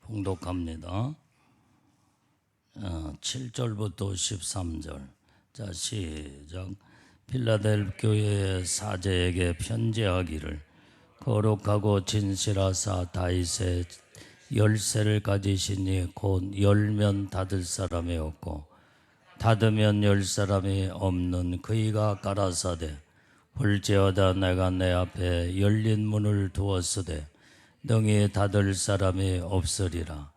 봉독합니다. 7절부터 13절. 자, 시작. 필라델 교회의 사제에게 편지하기를, 거룩하고 진실하사 다윗의 열쇠를 가지시니 곧 열면 닫을 사람이 없고 닫으면 열 사람이 없는 그이가 가라사대, 볼지어다 내가 내 앞에 열린 문을 두었으되 능히 닫을 사람이 없으리라.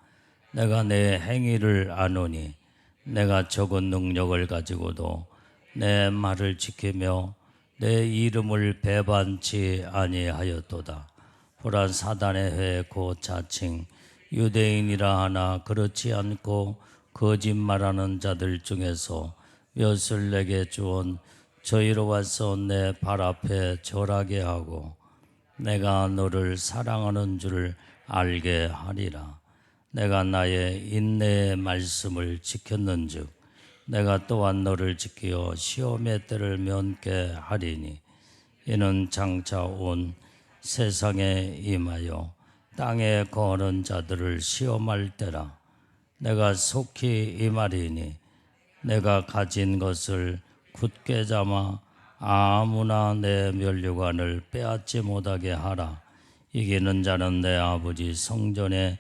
내가 내 행위를 아노니 내가 적은 능력을 가지고도 내 말을 지키며 내 이름을 배반치 아니하였도다. 보라, 사단의 회 곧 자칭 유대인이라 하나 그렇지 않고 거짓말하는 자들 중에서 몇을 내게 주온 저희로 와서 내 발 앞에 절하게 하고 내가 너를 사랑하는 줄 알게 하리라. 내가 나의 인내의 말씀을 지켰는즉 내가 또한 너를 지키어 시험의 때를 면케 하리니, 이는 장차 온 세상에 임하여 땅에 거하는 자들을 시험할 때라. 내가 속히 임하리니 내가 가진 것을 굳게 잡아 아무나 내 면류관을 빼앗지 못하게 하라. 이기는 자는 내 아버지 성전에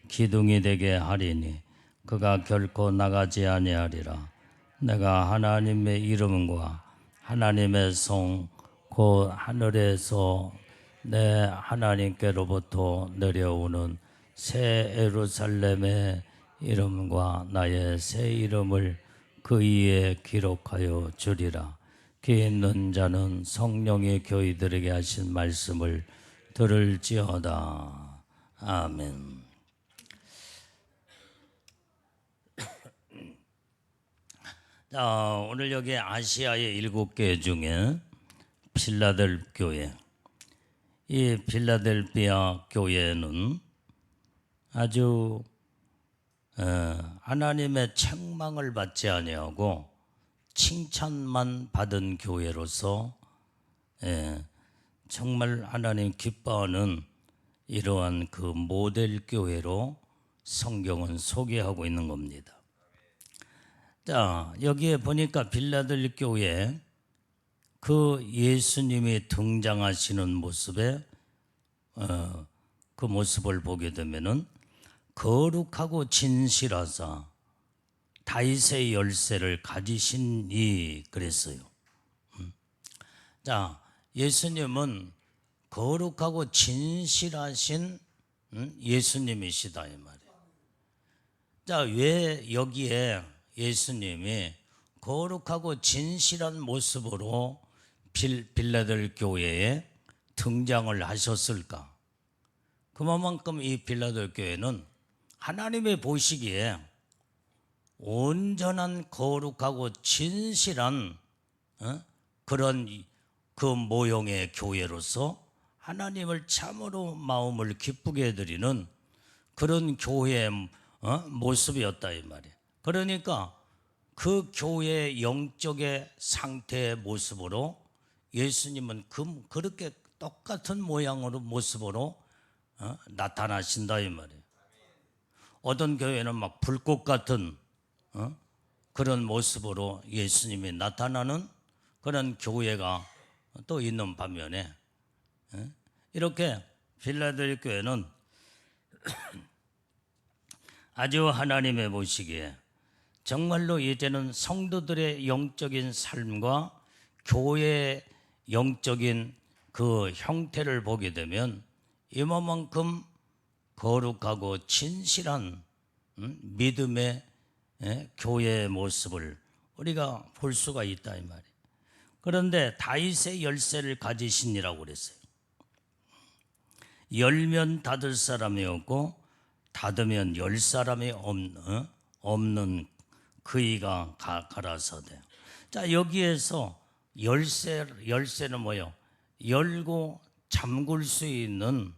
기둥이 되게 하리니 그가 결코 나가지 아니하리라. 내가 하나님의 이름과 하나님의 성 곧 하늘에서 내 하나님께로부터 내려오는 새 예루살렘의 이름과 나의 새 이름을 그 위에 기록하여 주리라. 귀 있는 자는 성령이 교회들에게 하신 말씀을 들을지어다. 아멘. 자, 오늘 여기 아시아의 7개 중에 필라델 교회, 이 필라델피아 교회는 아주 하나님의 책망을 받지 아니하고 칭찬만 받은 교회로서 정말 하나님 기뻐하는 이러한 그 모델 교회로 성경은 소개하고 있는 겁니다. 자, 여기에 보니까 빌라델 교회 그 예수님이 등장하시는 모습에 그 모습을 보게 되면은 거룩하고 진실하사 다윗의 열쇠를 가지신 이 그랬어요. 자, 예수님은 거룩하고 진실하신 예수님이시다 이 말이에요. 자, 왜 여기에 예수님이 거룩하고 진실한 모습으로 빌라델 교회에 등장을 하셨을까? 그만큼 이 빌라델 교회는 하나님의 보시기에 온전한 거룩하고 진실한 그런 그 모형의 교회로서 하나님을 참으로 마음을 기쁘게 해드리는 그런 교회의 모습이었다 이 말이에요. 그러니까 그 교회의 영적의 상태의 모습으로 예수님은 그렇게 똑같은 모양으로 모습으로 나타나신다 이 말이에요. 어떤 교회는 막 불꽃 같은 그런 모습으로 예수님이 나타나는 그런 교회가 또 있는 반면에 이렇게 필라델 교회는 아주 하나님의 보시기에 정말로 이제는 성도들의 영적인 삶과 교회의 영적인 그 형태를 보게 되면 이만큼 거룩하고 진실한 믿음의 교회의 모습을 우리가 볼 수가 있다 이 말이에요. 그런데 다윗의 열쇠를 가지신이라고 그랬어요. 열면 닫을 사람이 없고 닫으면 열 사람이 없는 그이가 가라사대. 자, 여기에서 열쇠는 뭐요? 열고 잠글 수 있는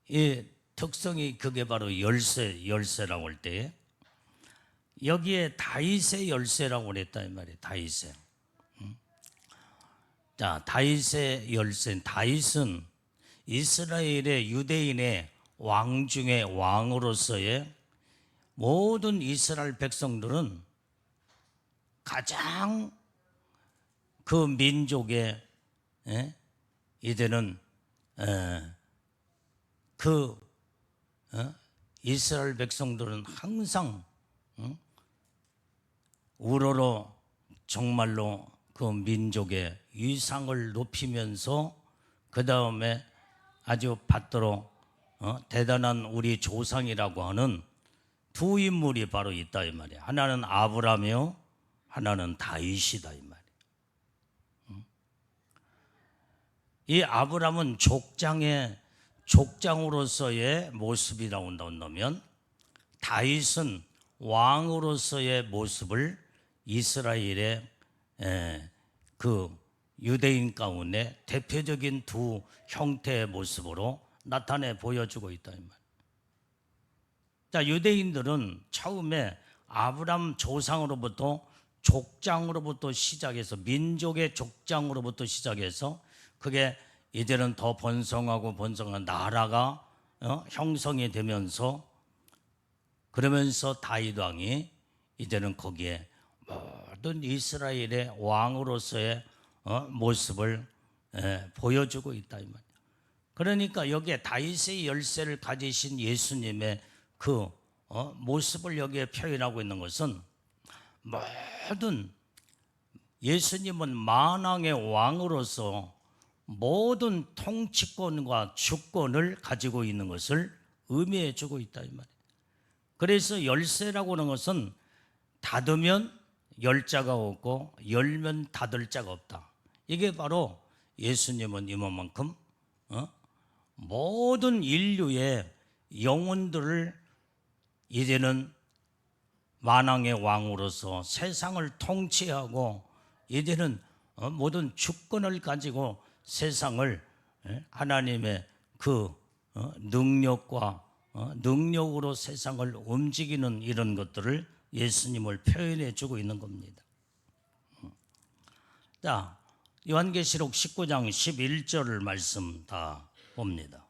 이 특성이 그게 바로 열쇠라고 할 때 여기에 다윗의 열쇠라고 그랬다 이 말이에요. 다윗의. 자, 다윗의 열쇠. 다윗은 이스라엘의 유대인의 왕 중에 왕으로서의 모든 이스라엘 백성들은 가장 그 민족의 이제는 이스라엘 백성들은 항상 우러러 정말로 그 민족의 위상을 높이면서 그 다음에 아주 받들어 대단한 우리 조상이라고 하는 두 인물이 바로 있다 이 말이야. 하나는 아브라함이요, 하나는 다윗이다 이 말이야. 이 아브라함은 족장으로서의 모습이라고 한다면, 다윗은 왕으로서의 모습을 이스라엘의 그 유대인 가운데 대표적인 두 형태의 모습으로 나타내 보여주고 있다 이 말이야. 자, 유대인들은 처음에 아브라함 조상으로부터 족장으로부터 시작해서, 민족의 족장으로부터 시작해서 그게 이제는 더 번성하고 번성한 나라가 형성이 되면서, 그러면서 다윗 왕이 이제는 거기에 모든 이스라엘의 왕으로서의 모습을 보여주고 있다 이 말이야. 그러니까 여기에 다윗의 열쇠를 가지신 예수님의 그 모습을 여기에 표현하고 있는 것은, 모든 예수님은 만왕의 왕으로서 모든 통치권과 주권을 가지고 있는 것을 의미해 주고 있다 이 말이에요. 그래서 열쇠라고 하는 것은 닫으면 열 자가 없고 열면 닫을 자가 없다. 이게 바로 예수님은 이만큼 모든 인류의 영혼들을 이제는 만왕의 왕으로서 세상을 통치하고 이제는 모든 주권을 가지고 세상을 하나님의 그 능력과 능력으로 세상을 움직이는 이런 것들을 예수님을 표현해 주고 있는 겁니다. 자, 요한계시록 19장 11절을 말씀 다 봅니다.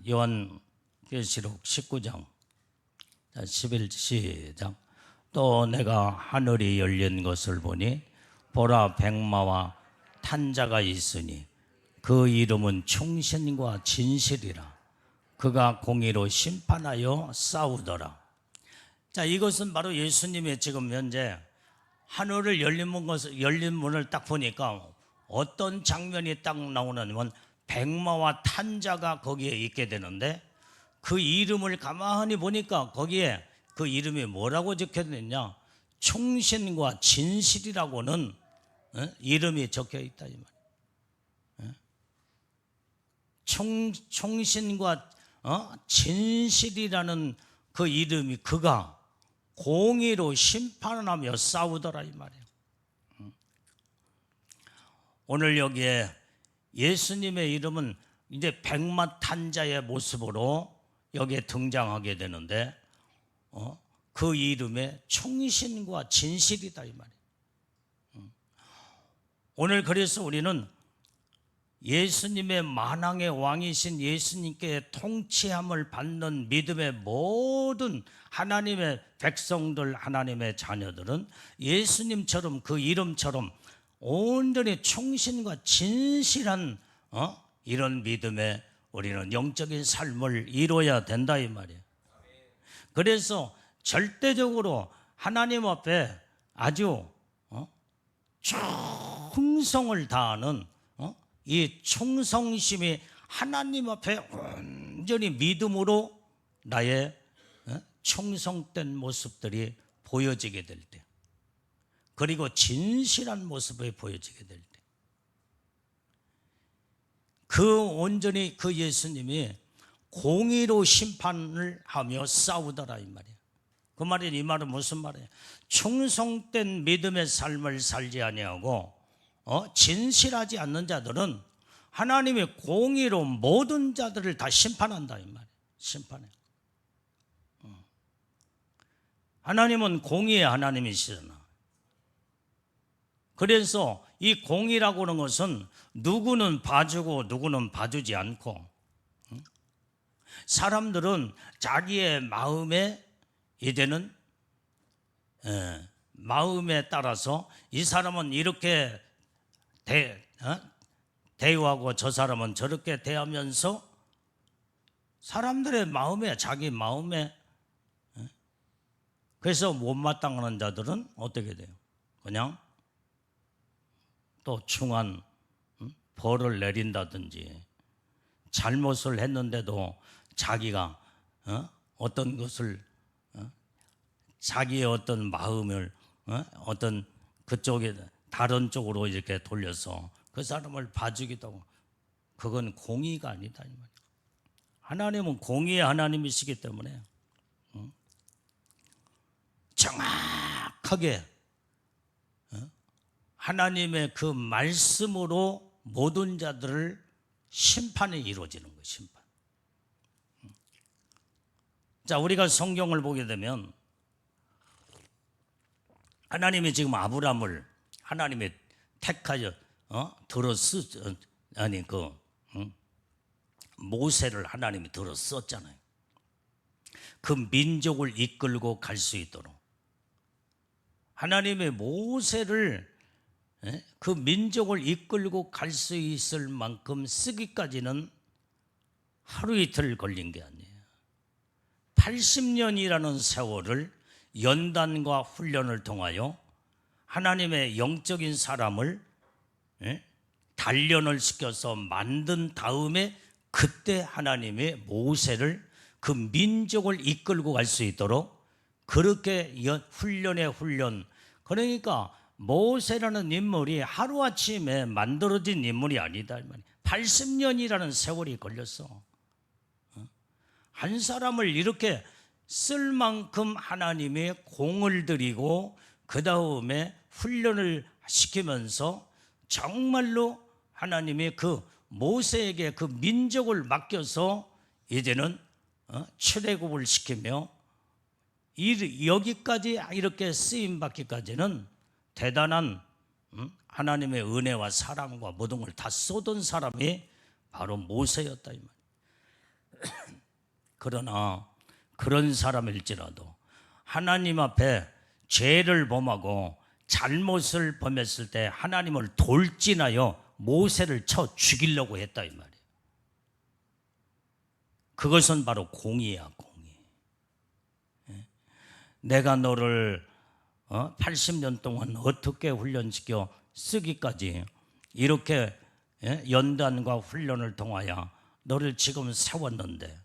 요한계시록 19장 11절 시작. 또 내가 하늘이 열린 것을 보니 보라, 백마와 탄 자가 있으니 그 이름은 충신과 진실이라. 그가 공의로 심판하여 싸우더라. 자, 이것은 바로 예수님의 지금 현재 하늘을 열린 문을 딱 보니까 어떤 장면이 딱 나오냐면, 백마와 탄 자가 거기에 있게 되는데, 그 이름을 가만히 보니까 거기에 그 이름이 뭐라고 적혀있느냐, 충신과 진실이라고는 이름이 적혀 있다 이 말이에요. 충신과 진실이라는 그 이름이, 그가 공의로 심판을 하며 싸우더라 이 말이에요. 오늘 여기에 예수님의 이름은 이제 백마탄자의 모습으로 여기에 등장하게 되는데, 그 이름에 충신과 진실이다 이 말이에요. 오늘 그래서 우리는 예수님의 만왕의 왕이신 예수님께 통치함을 받는 믿음의 모든 하나님의 백성들, 하나님의 자녀들은 예수님처럼, 그 이름처럼 온전히 충신과 진실한 이런 믿음에 우리는 영적인 삶을 이루어야 된다 이 말이에요. 그래서 절대적으로 하나님 앞에 아주 충성을 다하는 이 충성심이 하나님 앞에 온전히 믿음으로 나의 충성된 모습들이 보여지게 될 때, 그리고 진실한 모습이 보여지게 될 때, 그 온전히 그 예수님이 공의로 심판을 하며 싸우더라 이 말이에요. 그 말이, 이 말은 무슨 말이에요? 충성된 믿음의 삶을 살지 아니하고 진실하지 않는 자들은 하나님의 공의로 모든 자들을 다 심판한다 이 말이에요. 심판해. 하나님은 공의의 하나님이시잖아. 그래서 이 공의라고 하는 것은 누구는 봐주고 누구는 봐주지 않고, 사람들은 자기의 마음에 이제는 마음에 따라서 이 사람은 이렇게 대우하고 저 사람은 저렇게 대하면서 사람들의 마음에, 자기 마음에, 그래서 못마땅한 자들은 어떻게 돼요? 그냥 또 중한 벌을 내린다든지, 잘못을 했는데도 자기가 어떤 것을 자기의 어떤 마음을 어떤 그쪽에 다른 쪽으로 이렇게 돌려서 그 사람을 봐주기도 하고, 그건 공의가 아니다 이 말이에요. 하나님은 공의의 하나님이시기 때문에 정확하게 하나님의 그 말씀으로 모든 자들을 심판이 이루어지는 거예요. 심판. 자, 우리가 성경을 보게 되면 하나님이 지금 아브라함을 하나님이 택하여 모세를 하나님이 들어 썼잖아요. 그 민족을 이끌고 갈 수 있도록 하나님의 모세를 그 민족을 이끌고 갈 수 있을 만큼 쓰기까지는 하루 이틀 걸린 게 아니에요. 80년이라는 세월을 연단과 훈련을 통하여 하나님의 영적인 사람을 단련을 시켜서 만든 다음에 그때 하나님의 모세를 그 민족을 이끌고 갈 수 있도록 그렇게 훈련의 훈련. 그러니까 모세라는 인물이 하루아침에 만들어진 인물이 아니다. 80년이라는 세월이 걸렸어. 한 사람을 이렇게 쓸 만큼 하나님이 공을 들이고 그 다음에 훈련을 시키면서 정말로 하나님이 그 모세에게 그 민족을 맡겨서 이제는 출애굽을 시키며 여기까지 이렇게 쓰임받기까지는 대단한 하나님의 은혜와 사랑과 모든 걸 다 쏟은 사람이 바로 모세였다 이 말이에요. 그러나 그런 사람일지라도 하나님 앞에 죄를 범하고 잘못을 범했을 때 하나님을 돌진하여 모세를 쳐 죽이려고 했다 이 말이에요. 그것은 바로 공의야, 공의. 내가 너를 80년 동안 어떻게 훈련시켜 쓰기까지 이렇게 연단과 훈련을 통하여 너를 지금 세웠는데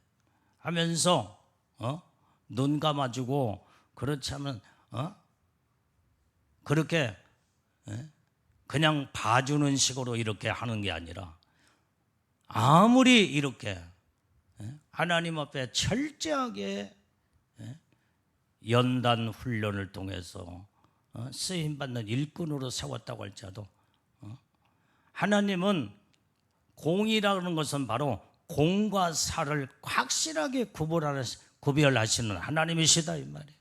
하면서 눈 감아주고, 그렇지 않으면 그렇게 그냥 봐주는 식으로 이렇게 하는 게 아니라 아무리 이렇게 하나님 앞에 철저하게 연단 훈련을 통해서 쓰임받는 일꾼으로 세웠다고 할지라도 하나님은 공이라는 것은 바로 공과 사를 확실하게 구별하시는 하나님이시다 이 말이에요.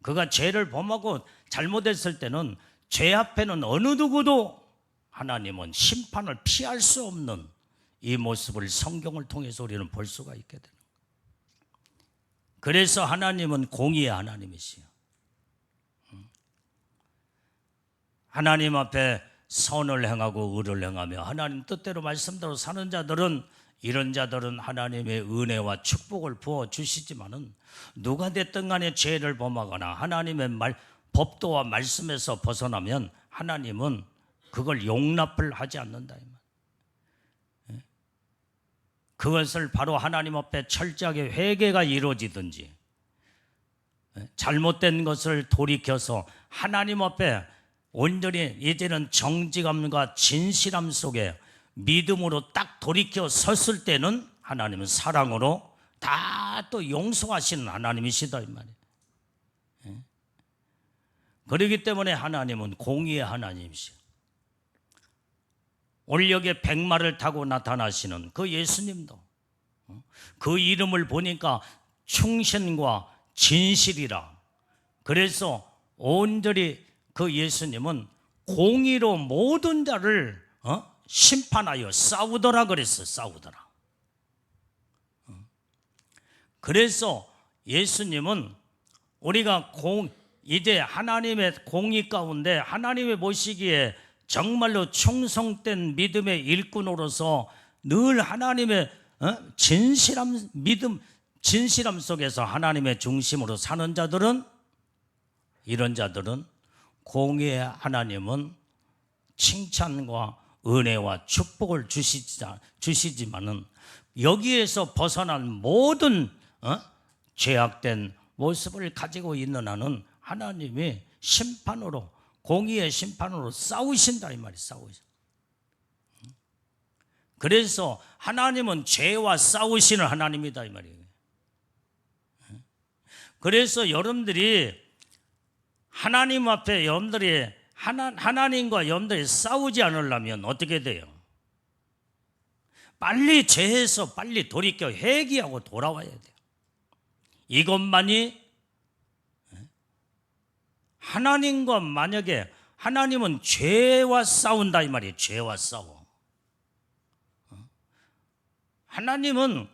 그가 죄를 범하고 잘못했을 때는 죄 앞에는 어느 누구도 하나님은 심판을 피할 수 없는 이 모습을 성경을 통해서 우리는 볼 수가 있게 되는 거예요. 그래서 하나님은 공의의 하나님이시요. 하나님 앞에 선을 행하고 의를 행하며 하나님 뜻대로 말씀대로 사는 자들은, 이런 자들은 하나님의 은혜와 축복을 부어주시지만은 누가 됐든 간에 죄를 범하거나 하나님의 법도와 말씀에서 벗어나면 하나님은 그걸 용납을 하지 않는다. 그것을 바로 하나님 앞에 철저하게 회개가 이루어지든지 잘못된 것을 돌이켜서 하나님 앞에 온전히 이제는 정직함과 진실함 속에 믿음으로 딱 돌이켜 섰을 때는 하나님은 사랑으로 다 또 용서하시는 하나님이시다 이 말이에요. 그렇기 때문에 하나님은 공의의 하나님이시오. 올력의 백마를 타고 나타나시는 그 예수님도 그 이름을 보니까 충신과 진실이라. 그래서 온전히 그 예수님은 공의로 모든 자를 심판하여 싸우더라 그랬어. 싸우더라. 그래서 예수님은 우리가 이제 하나님의 공의 가운데 하나님의 보시기에 정말로 충성된 믿음의 일꾼으로서 늘 하나님의 진실함 믿음 진실함 속에서 하나님의 중심으로 사는 자들은, 이런 자들은 공의의 하나님은 칭찬과 은혜와 축복을 주시지만은 여기에서 벗어난 모든 죄악된 모습을 가지고 있는 한은 하나님이 심판으로, 공의의 심판으로 싸우신다 이 말이에요. 싸우신다. 그래서 하나님은 죄와 싸우시는 하나님이다 이 말이에요. 그래서 여러분들이 하나님 앞에 여러분들이 하나님과 여러분들이 싸우지 않으려면 어떻게 돼요? 빨리 죄에서 빨리 돌이켜 회개하고 돌아와야 돼요. 이것만이 하나님과, 만약에 하나님은 죄와 싸운다 이 말이에요. 죄와 싸워. 하나님은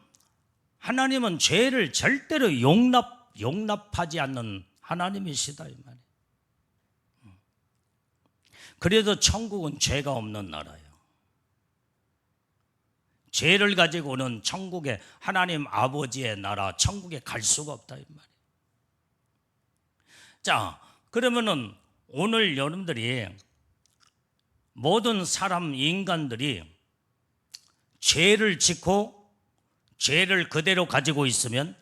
죄를 절대로 용납하지 않는 하나님이시다 이 말이에요. 그래도 천국은 죄가 없는 나라예요. 죄를 가지고는 천국에, 하나님 아버지의 나라 천국에 갈 수가 없다 이 말이에요. 자, 그러면은 오늘 여러분들이 모든 사람 인간들이 죄를 짓고 죄를 그대로 가지고 있으면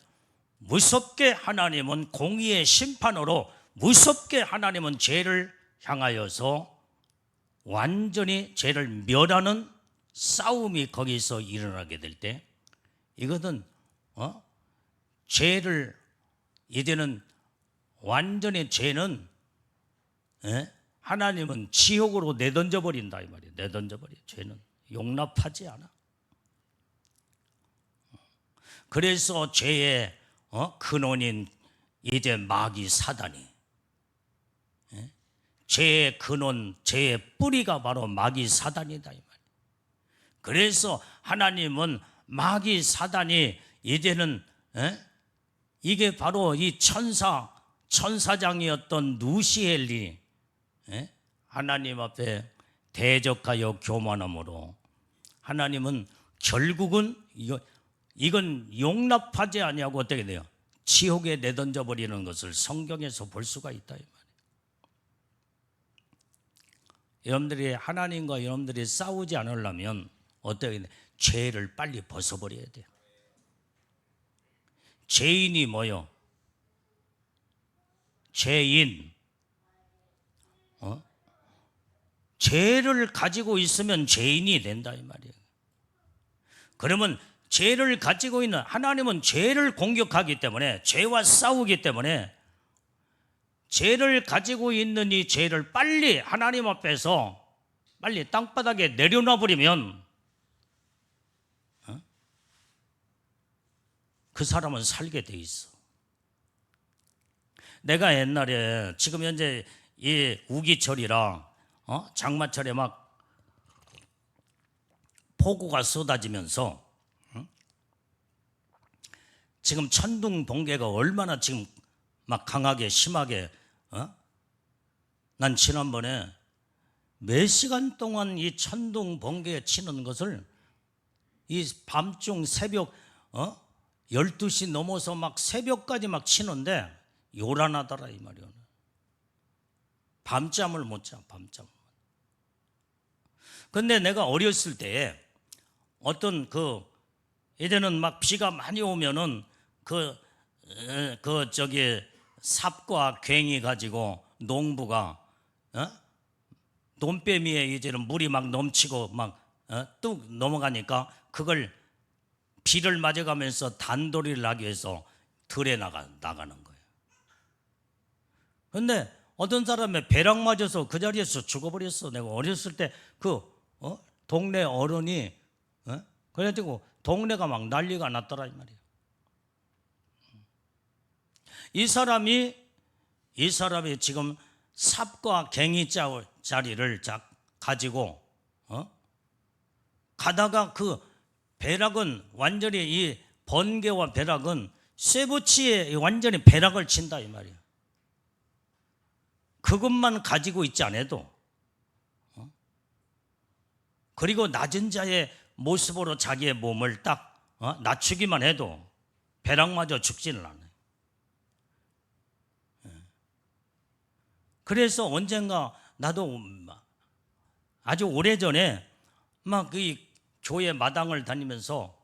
무섭게 하나님은 공의의 심판으로 무섭게 하나님은 죄를 향하여서 완전히 죄를 멸하는 싸움이 거기서 일어나게 될 때, 이것은 죄를 이제는 완전히 죄는 하나님은 지옥으로 내던져 버린다 이 말이에요. 내던져 버려. 죄는 용납하지 않아. 그래서 죄의 근원인 이제 마귀 사단이, 죄의 근원, 죄의 뿌리가 바로 마귀 사단이다 이 말이에요. 그래서 하나님은 마귀 사단이 이제는 이게 바로 이 천사장이었던 누시엘이 하나님 앞에 대적하여 교만함으로 하나님은 결국은 이건 용납하지 아니하고 어떻게 돼요? 지옥에 내던져 버리는 것을 성경에서 볼 수가 있다 이 말이에요. 여러분들이 하나님과 여러분들이 싸우지 않으려면 어떻게 돼? 죄를 빨리 벗어버려야 돼요. 죄인이 뭐요? 죄인. 죄를 가지고 있으면 죄인이 된다 이 말이에요. 그러면 죄를 가지고 있는, 하나님은 죄를 공격하기 때문에, 죄와 싸우기 때문에 죄를 가지고 있는 이 죄를 빨리 하나님 앞에서 빨리 땅바닥에 내려놔 버리면 그 사람은 살게 돼 있어. 내가 옛날에, 지금 현재 이 우기철이라 장마철에 막 폭우가 쏟아지면서 지금 천둥 번개가 얼마나 지금 막 강하게 심하게 난 지난번에 몇 시간 동안 이 천둥 번개에 치는 것을 이 밤중 새벽 12시 넘어서 막 새벽까지 막 치는데 요란하더라 이 말이야. 밤잠을 못 자. 밤잠. 근데 내가 어렸을 때에 어떤 이제는 막 비가 많이 오면은 저기 삽과 괭이 가지고 농부가 논배미에 이제는 물이 막 넘치고 막 뚝 넘어가니까 그걸 비를 맞아가면서 단도리를 하기 위해서 들에 나가는 거예요. 그런데 어떤 사람의 배랑 맞아서 그 자리에서 죽어버렸어. 내가 어렸을 때 동네 어른이 그래가지고 동네가 막 난리가 났더라 이 말이에요. 이 사람이 지금 삽과 갱이 자리를 가지고 가다가 그 배락은 완전히 이 번개와 배락은 쇠붙이에 완전히 배락을 친다 이 말이야. 그것만 가지고 있지 않아도 그리고 낮은 자의 모습으로 자기의 몸을 딱 낮추기만 해도 배락마저 죽지는 않아요. 그래서 언젠가 나도 아주 오래전에 막 그 교회 마당을 다니면서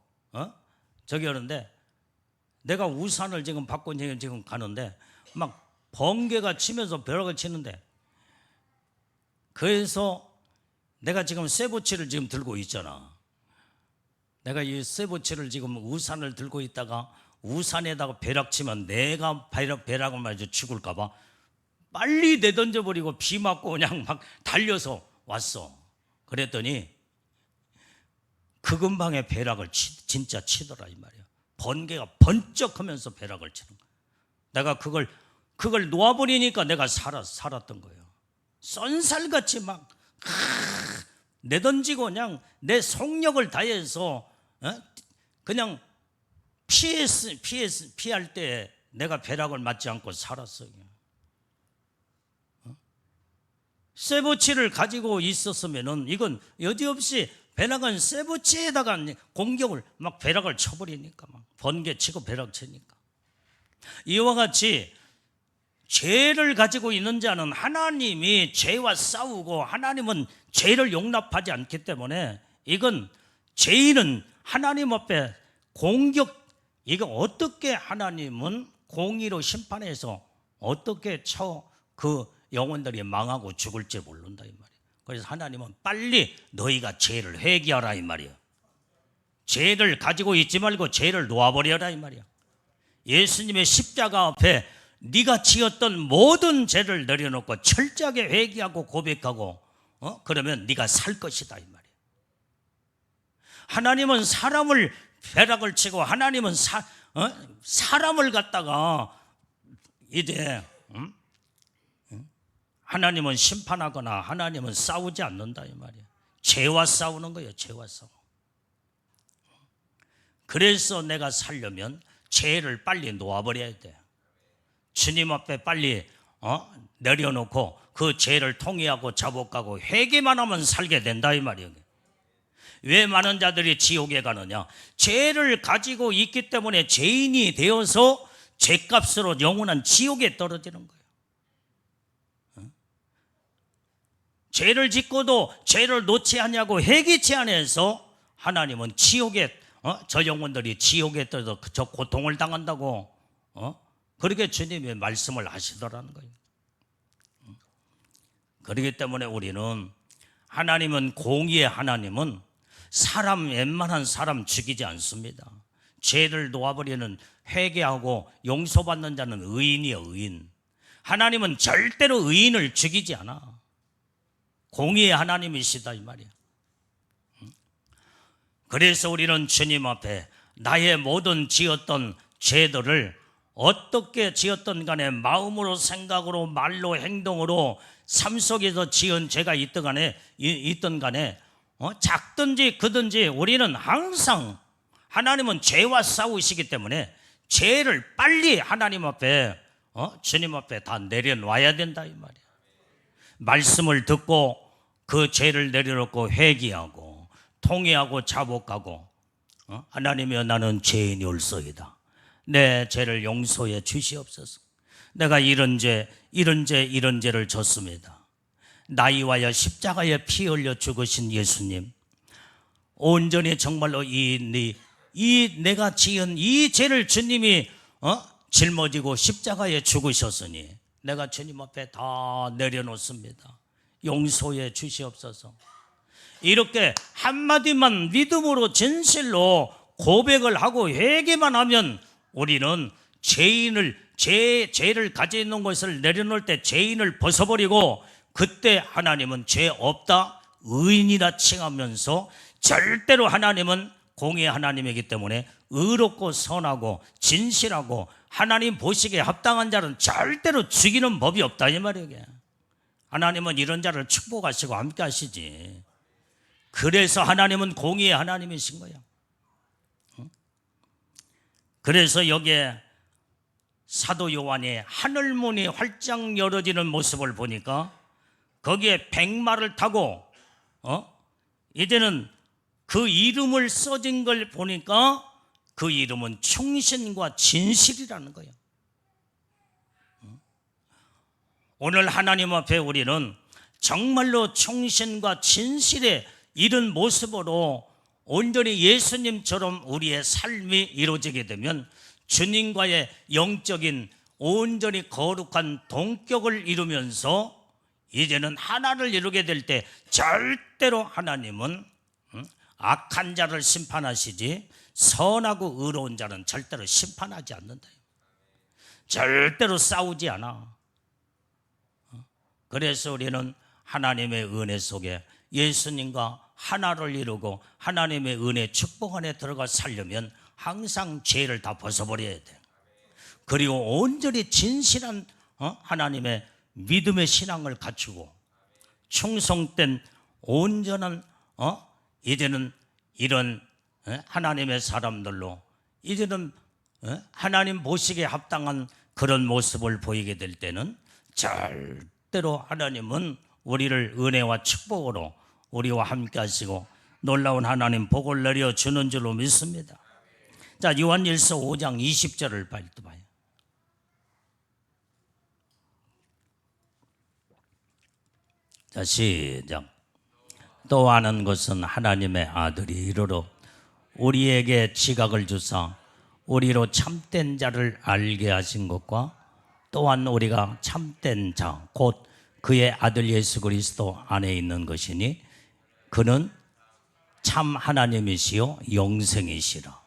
저기 하는데 내가 우산을 지금 받고 지금 가는데 막 번개가 치면서 벼락을 치는데 그래서 내가 지금 쇠붙이를 지금 들고 있잖아. 내가 이 쇠붙이를 지금 우산을 들고 있다가 우산에다가 벼락 치면 내가 벼락을 맞아 죽을까 봐 빨리 내던져버리고 비 맞고 그냥 막 달려서 왔어. 그랬더니 그 근방에 벼락을 진짜 치더라 이 말이야. 번개가 번쩍하면서 벼락을 치는 거야. 내가 그걸 놓아버리니까 내가 살았던 거예요. 쏜살같이 막 내던지고 그냥 내 속력을 다해서 그냥 피할 때 내가 벼락을 맞지 않고 살았어요. 쇠붙이를 가지고 있었으면은 이건 여지없이 벼락은 쇠붙이에다가 공격을 막 벼락을 쳐버리니까 막 번개 치고 벼락 치니까 이와 같이 죄를 가지고 있는 자는 하나님이 죄와 싸우고 하나님은 죄를 용납하지 않기 때문에 이건 죄인은 하나님 앞에 이거 어떻게 하나님은 공의로 심판해서 어떻게 그 영혼들이 망하고 죽을지 모른다 이 말이에요. 그래서 하나님은 빨리 너희가 죄를 회개하라 이 말이에요. 죄를 가지고 있지 말고 죄를 놓아버려라 이 말이에요. 예수님의 십자가 앞에 네가 지었던 모든 죄를 내려놓고 철저하게 회개하고 고백하고 그러면 네가 살 것이다 이 말이에요. 하나님은 사람을 벼락을 치고 하나님은 사람을 갖다가 이제 하나님은 심판하거나 하나님은 싸우지 않는다 이 말이에요. 죄와 싸우는 거예요. 죄와 싸우. 그래서 내가 살려면 죄를 빨리 놓아버려야 돼. 주님 앞에 빨리 내려놓고 그 죄를 통회하고 자복하고 회개만 하면 살게 된다 이 말이에요. 왜 많은 자들이 지옥에 가느냐? 죄를 가지고 있기 때문에 죄인이 되어서 죄값으로 영원한 지옥에 떨어지는 거예요. 죄를 짓고도 죄를 놓지 않냐고 회개치 않아서 하나님은 지옥에 저 영혼들이 지옥에 떨어져 저 고통을 당한다고 그렇게 주님의 말씀을 하시더라는 거예요. 그렇기 때문에 우리는 하나님은 공의의 하나님은 웬만한 사람 죽이지 않습니다. 죄를 놓아버리는 회개하고 용서받는 자는 의인이요 의인. 하나님은 절대로 의인을 죽이지 않아. 공의의 하나님이시다 이 말이야. 그래서 우리는 주님 앞에 나의 모든 지었던 죄들을 어떻게 지었던 간에 마음으로 생각으로 말로 행동으로 삶 속에서 지은 죄가 있던 간에 작든지 크든지 우리는 항상 하나님은 죄와 싸우시기 때문에 죄를 빨리 하나님 앞에 주님 앞에 다 내려놔야 된다 이 말이야. 말씀을 듣고 그 죄를 내려놓고 회개하고 통회하고 자복하고 하나님이여 나는 죄인이올소이다. 내 죄를 용서해 주시옵소서. 내가 이런 죄를 졌습니다. 나이와여 십자가에 피 흘려 죽으신 예수님, 온전히 정말로 내가 지은 이 죄를 주님이 짊어지고 십자가에 죽으셨으니 내가 주님 앞에 다 내려놓습니다. 용서해 주시옵소서. 이렇게 한마디만 믿음으로 진실로 고백을 하고 회개만 하면 우리는 죄를 가지고 있는 것을 내려놓을 때 죄인을 벗어버리고 그때 하나님은 죄 없다 의인이라 칭하면서 절대로 하나님은 공의의 하나님이기 때문에 의롭고 선하고 진실하고 하나님 보시기에 합당한 자는 절대로 죽이는 법이 없다 이 말이에요. 하나님은 이런 자를 축복하시고 함께 하시지. 그래서 하나님은 공의의 하나님이신 거야. 그래서 여기에 사도 요한이 하늘문이 활짝 열어지는 모습을 보니까 거기에 백마를 타고 이제는 그 이름을 써진 걸 보니까 그 이름은 충신과 진실이라는 거예요. 오늘 하나님 앞에 우리는 정말로 충신과 진실에 이른 모습으로 온전히 예수님처럼 우리의 삶이 이루어지게 되면 주님과의 영적인 온전히 거룩한 동격을 이루면서 이제는 하나를 이루게 될 때 절대로 하나님은 악한 자를 심판하시지 선하고 의로운 자는 절대로 심판하지 않는다. 절대로 싸우지 않아. 그래서 우리는 하나님의 은혜 속에 예수님과 하나를 이루고 하나님의 은혜 축복 안에 들어가 살려면 항상 죄를 다 벗어버려야 돼. 그리고 온전히 진실한 하나님의 믿음의 신앙을 갖추고 충성된 온전한 이제는 이런 하나님의 사람들로 이제는 하나님 보시기에 합당한 그런 모습을 보이게 될 때는 절대로 하나님은 우리를 은혜와 축복으로 우리와 함께 하시고 놀라운 하나님 복을 내려주는 줄로 믿습니다. 자, 요한일서 5장 20절을 봐요. 자, 시작. 또 아는 것은 하나님의 아들이 이르러 우리에게 지각을 주사 우리로 참된 자를 알게 하신 것과 또한 우리가 참된 자 곧 그의 아들 예수 그리스도 안에 있는 것이니 그는 참 하나님이시요 영생이시라.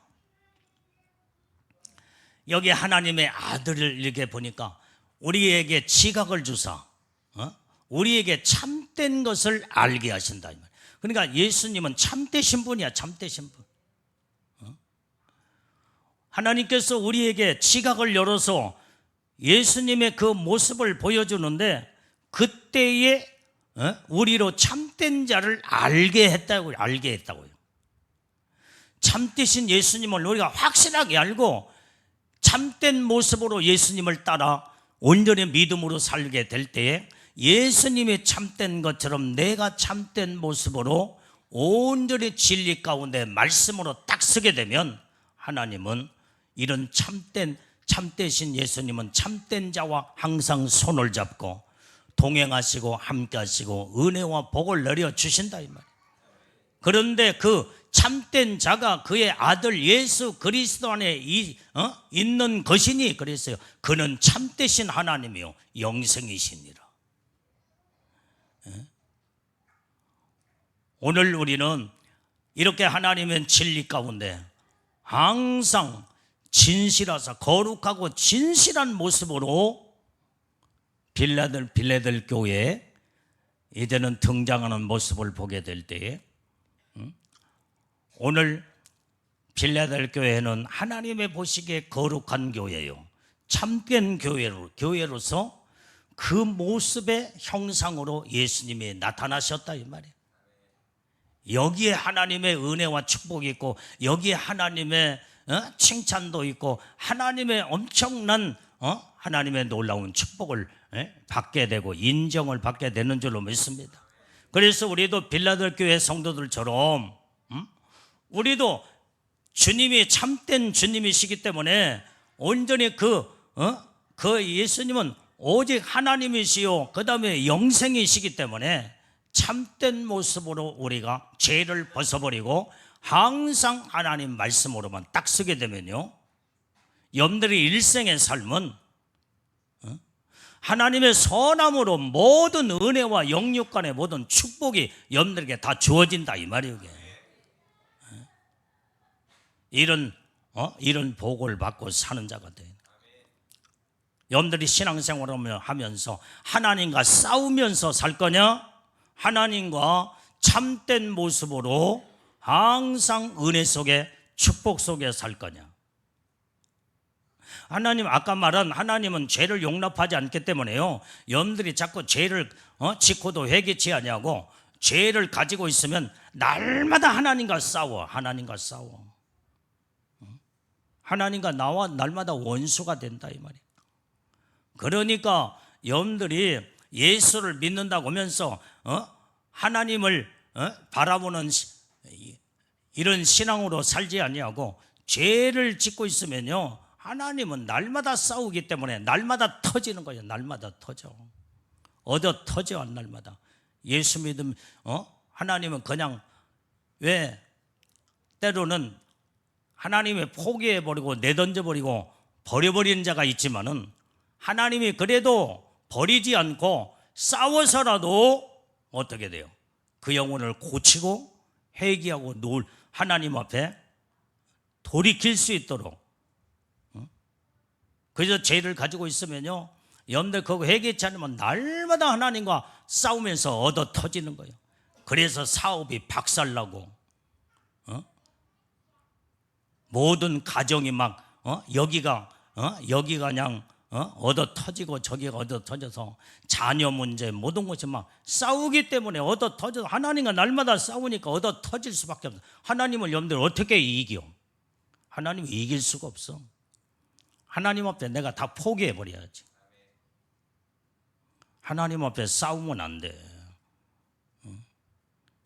여기 하나님의 아들을 이렇게 보니까 우리에게 지각을 주사 우리에게 참된 것을 알게 하신다. 그러니까 예수님은 참되신 분이야. 참되신 분. 하나님께서 우리에게 지각을 열어서 예수님의 그 모습을 보여주는데 그때에 우리로 참된 자를 알게 했다고요. 알게 했다고요. 참되신 예수님을 우리가 확실하게 알고 참된 모습으로 예수님을 따라 온전히 믿음으로 살게 될 때에 예수님이 참된 것처럼 내가 참된 모습으로 온전히 진리 가운데 말씀으로 딱 서게 되면 하나님은 이런 참되신 예수님은 참된 자와 항상 손을 잡고 동행하시고 함께 하시고 은혜와 복을 내려주신다 이 말이에요. 그런데 그 참된 자가 그의 아들 예수 그리스도 안에 있는 것이니 그랬어요. 그는 참되신 하나님이요 영생이시니라. 오늘 우리는 이렇게 하나님의 진리 가운데 항상 진실하사 거룩하고 진실한 모습으로 빌라델 교회에 이제는 등장하는 모습을 보게 될 때에 오늘 빌라델 교회는 하나님의 보시기에 거룩한 교회요 참된 교회로서 그 모습의 형상으로 예수님이 나타나셨다 이 말이에요. 여기에 하나님의 은혜와 축복이 있고 여기에 하나님의 칭찬도 있고 하나님의 엄청난 하나님의 놀라운 축복을 받게 되고 인정을 받게 되는 줄로 믿습니다. 그래서 우리도 빌라델 교회 성도들처럼 우리도 주님이 참된 주님이시기 때문에 온전히 그 예수님은 오직 하나님이시요 그 다음에 영생이시기 때문에 참된 모습으로 우리가 죄를 벗어버리고 항상 하나님 말씀으로만 딱 서게 되면요 여러분들의 일생의 삶은 하나님의 선함으로 모든 은혜와 영육간의 모든 축복이 여러분들에게 다 주어진다 이 말이에요. 이런 복을 받고 사는 자가 돼. 여러분들이 신앙생활을 하면서 하나님과 싸우면서 살 거냐? 하나님과 참된 모습으로 항상 은혜 속에 축복 속에 살 거냐? 하나님, 아까 말한 하나님은 죄를 용납하지 않기 때문에요, 여러분들이 자꾸 죄를 짓고도 회개치 아니하고 죄를 가지고 있으면 날마다 하나님과 싸워. 하나님과 나와 날마다 원수가 된다 이 말이에요. 그러니까 여러분들이 예수를 믿는다고 하면서 하나님을 바라보는 이런 신앙으로 살지 아니하고 죄를 짓고 있으면요, 하나님은 날마다 싸우기 때문에 날마다 터지는 거예요. 날마다 터져. 얻어 터져. 날마다. 예수 믿음 하나님은 그냥, 왜 때로는 하나님이 포기해버리고 내던져버리고 버려버리는 자가 있지만은, 하나님이 그래도 버리지 않고 싸워서라도 어떻게 돼요? 그 영혼을 고치고 회개하고 하나님 앞에 돌이킬 수 있도록. 그래서 죄를 가지고 있으면요, 여러분들 그거 회개치 않으면 날마다 하나님과 싸우면서 얻어 터지는 거예요. 그래서 사업이 박살나고 모든 가정이 막 여기가 그냥 얻어 터지고 저기가 얻어 터져서 자녀 문제 모든 것이 막 싸우기 때문에 얻어 터져서, 하나님과 날마다 싸우니까 얻어 터질 수밖에 없어. 하나님을 여러분들 어떻게 이겨? 하나님을 이길 수가 없어. 하나님 앞에 내가 다 포기해 버려야지. 하나님 앞에 싸우면 안 돼.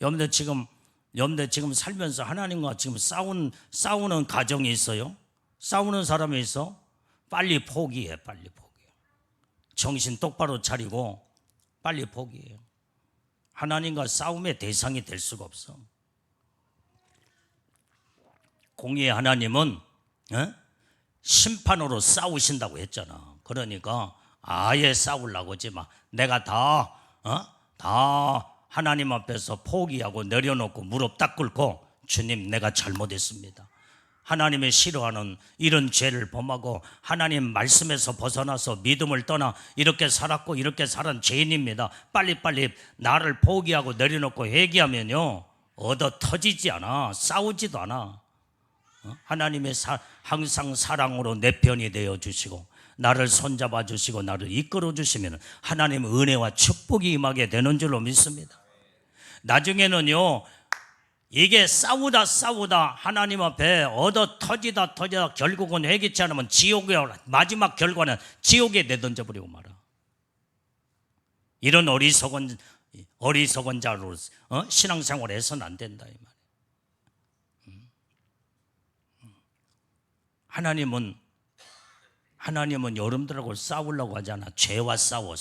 여러분들 지금 살면서 하나님과 지금 싸우는 가정이 있어요? 싸우는 사람이 있어? 빨리 포기해. 정신 똑바로 차리고 빨리 포기해요. 하나님과 싸움의 대상이 될 수가 없어. 공의의 하나님은 심판으로 싸우신다고 했잖아. 그러니까 아예 싸우려고 하지 마. 내가 다 하나님 앞에서 포기하고 내려놓고 무릎 딱 꿇고, 주님 내가 잘못했습니다. 하나님의 싫어하는 이런 죄를 범하고 하나님 말씀에서 벗어나서 믿음을 떠나 이렇게 살았고 이렇게 살은 죄인입니다. 빨리빨리 나를 포기하고 내려놓고 회개하면요, 얻어 터지지 않아. 싸우지도 않아. 하나님의 항상 사랑으로 내 편이 되어 주시고 나를 손잡아 주시고 나를 이끌어 주시면 하나님의 은혜와 축복이 임하게 되는 줄로 믿습니다. 나중에는요, 이게 싸우다 하나님 앞에 얻어 터지다 결국은 회개치 않으면 마지막 결과는 지옥에 내던져 버리고 말아. 이런 어리석은 자로 신앙생활을 해서는 안 된다 이 말이에요. 하나님은 여러분들하고 싸우려고 하잖아. 죄와 싸워.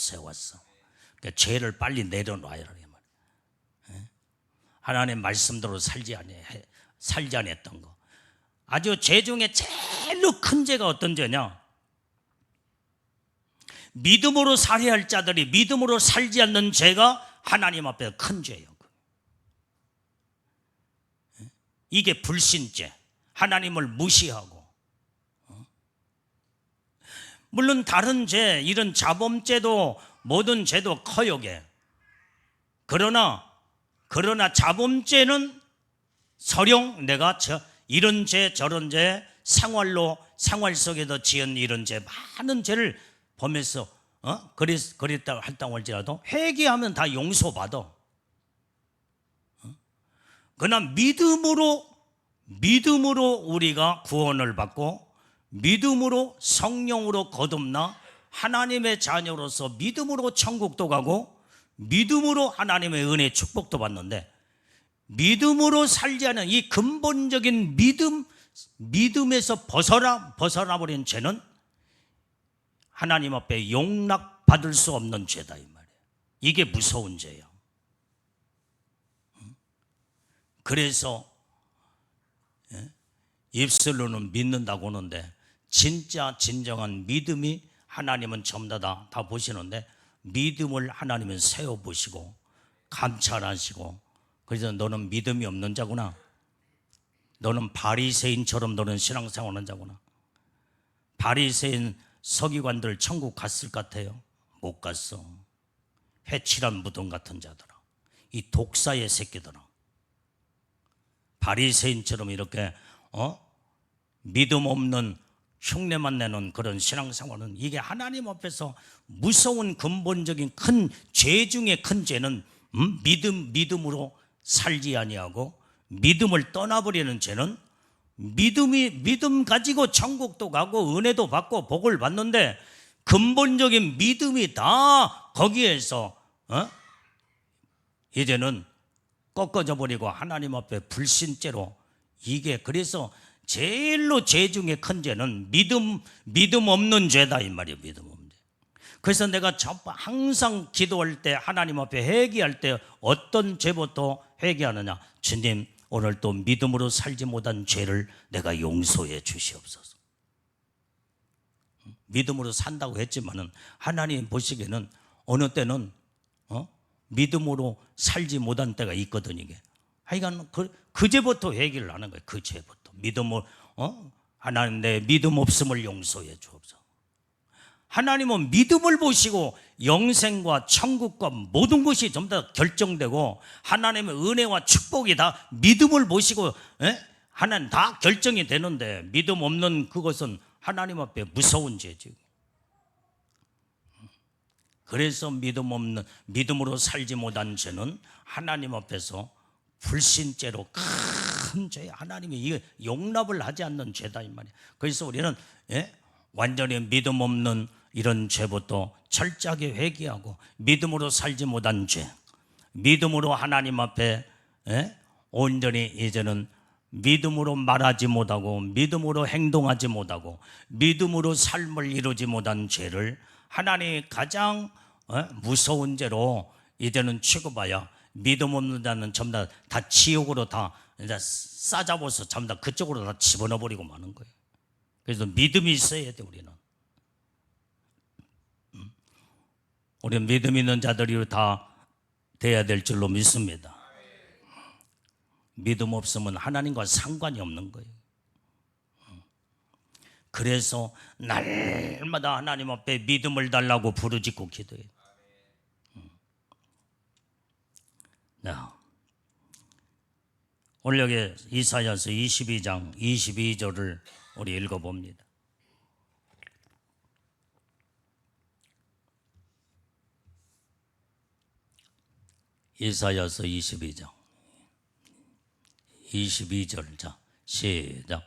그러니까 죄를 빨리 내려놔야 해. 하나님 말씀대로 살지 않았던 거. 아주 죄 중에 제일로 큰 죄가 어떤 죄냐? 믿음으로 살아야 할 자들이 믿음으로 살지 않는 죄가 하나님 앞에 큰 죄예요. 이게 불신죄, 하나님을 무시하고. 물론 다른 죄, 이런 자범죄도 모든 죄도 커요. 그러나 자범죄는 서령 내가 이런 죄 저런 죄 생활 속에서 지은 이런 죄 많은 죄를 범해서 그랬다 할당 할지라도 회개하면 다 용서받아. 그러나 믿음으로 우리가 구원을 받고 믿음으로 성령으로 거듭나 하나님의 자녀로서 믿음으로 천국도 가고 믿음으로 하나님의 은혜 축복도 받는데, 믿음으로 살지 않은 이 근본적인 믿음에서 벗어나 버린 죄는 하나님 앞에 용납받을 수 없는 죄다 이 말이에요. 이게 무서운 죄예요. 그래서 입술로는 믿는다고 하는데 진정한 믿음이 하나님은 전부 다 보시는데, 믿음을 하나님은 세워보시고 감찰하시고, 그래서 너는 믿음이 없는 자구나, 너는 바리새인처럼 너는 신앙생활하는 자구나. 바리새인 서기관들 천국 갔을 것 같아요? 못 갔어. 회칠한 무덤 같은 자들아, 이 독사의 새끼들아, 바리새인처럼 이렇게 믿음 없는 흉내만 내는 그런 신앙생활은 이게 하나님 앞에서 무서운 근본적인 큰 죄 중에 큰 죄는 믿음으로 살지 아니하고 믿음을 떠나버리는 죄는 믿음 가지고 천국도 가고 은혜도 받고 복을 받는데 근본적인 믿음이 다 거기에서 이제는 꺾어져 버리고 하나님 앞에 불신죄로 이게 그래서 제일로 죄 중에 큰 죄는 믿음 없는 죄다 이 말이에요. 믿음 없는 죄. 그래서 내가 항상 기도할 때 하나님 앞에 회개할 때 어떤 죄부터 회개하느냐? 주님 오늘 또 믿음으로 살지 못한 죄를 내가 용서해 주시옵소서. 믿음으로 산다고 했지만은 하나님 보시기에는 어느 때는 믿음으로 살지 못한 때가 있거든 이게. 하여간 그 죄부터 회개를 하는 거예요. 그 죄부터. 믿음을 하나님 내 믿음 없음을 용서해 주옵소서. 하나님은 믿음을 보시고 영생과 천국과 모든 것이 전부 다 결정되고 하나님의 은혜와 축복이 다 믿음을 보시고 하나님 다 결정이 되는데 믿음 없는 그것은 하나님 앞에 무서운 죄지. 그래서 믿음으로 살지 못한 죄는 하나님 앞에서 불신죄로 큰 죄, 하나님이 이거 용납을 하지 않는 죄다 이 말이에요. 그래서 우리는 완전히 믿음 없는 이런 죄부터 철저하게 회개하고 믿음으로 살지 못한 죄, 믿음으로 하나님 앞에 온전히 이제는 믿음으로 말하지 못하고 믿음으로 행동하지 못하고 믿음으로 삶을 이루지 못한 죄를 하나님이 가장 무서운 죄로 이제는 취급하여 믿음 없는 자는 전부 다 지옥으로 다 이제 싸잡아서 전부 다 그쪽으로 다 집어넣어버리고 마는 거예요. 그래서 믿음이 있어야 돼. 우리는 믿음 있는 자들이 다 돼야 될 줄로 믿습니다. 믿음 없으면 하나님과 상관이 없는 거예요. 그래서 날마다 하나님 앞에 믿음을 달라고 부르짖고 기도해요. 오늘 여기 이사야서 22장 22절을 우리 읽어봅니다. 이사야서 22장 22절. 자, 시작.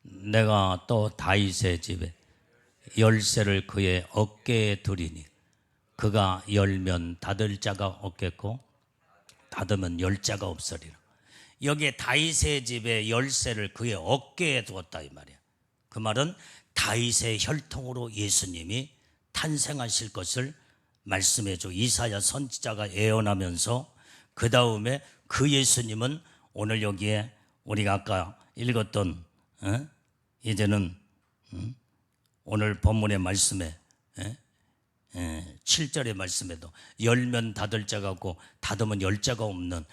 내가 또 다윗의 집에 열쇠를 그의 어깨에 두리니 그가 열면 닫을 자가 없겠고 닫으면 열 자가 없으리라. 여기에 다윗의 집에 열쇠를 그의 어깨에 두었다 이 말이야. 그 말은 다윗의 혈통으로 예수님이 탄생하실 것을 말씀해줘 이사야 선지자가 예언하면서 그 다음에 그 예수님은 오늘 여기에 우리가 아까 읽었던 이제는 오늘 본문의 말씀에 7절의 말씀에도 열면 닫을 자가 없고 닫으면 열 자가 없는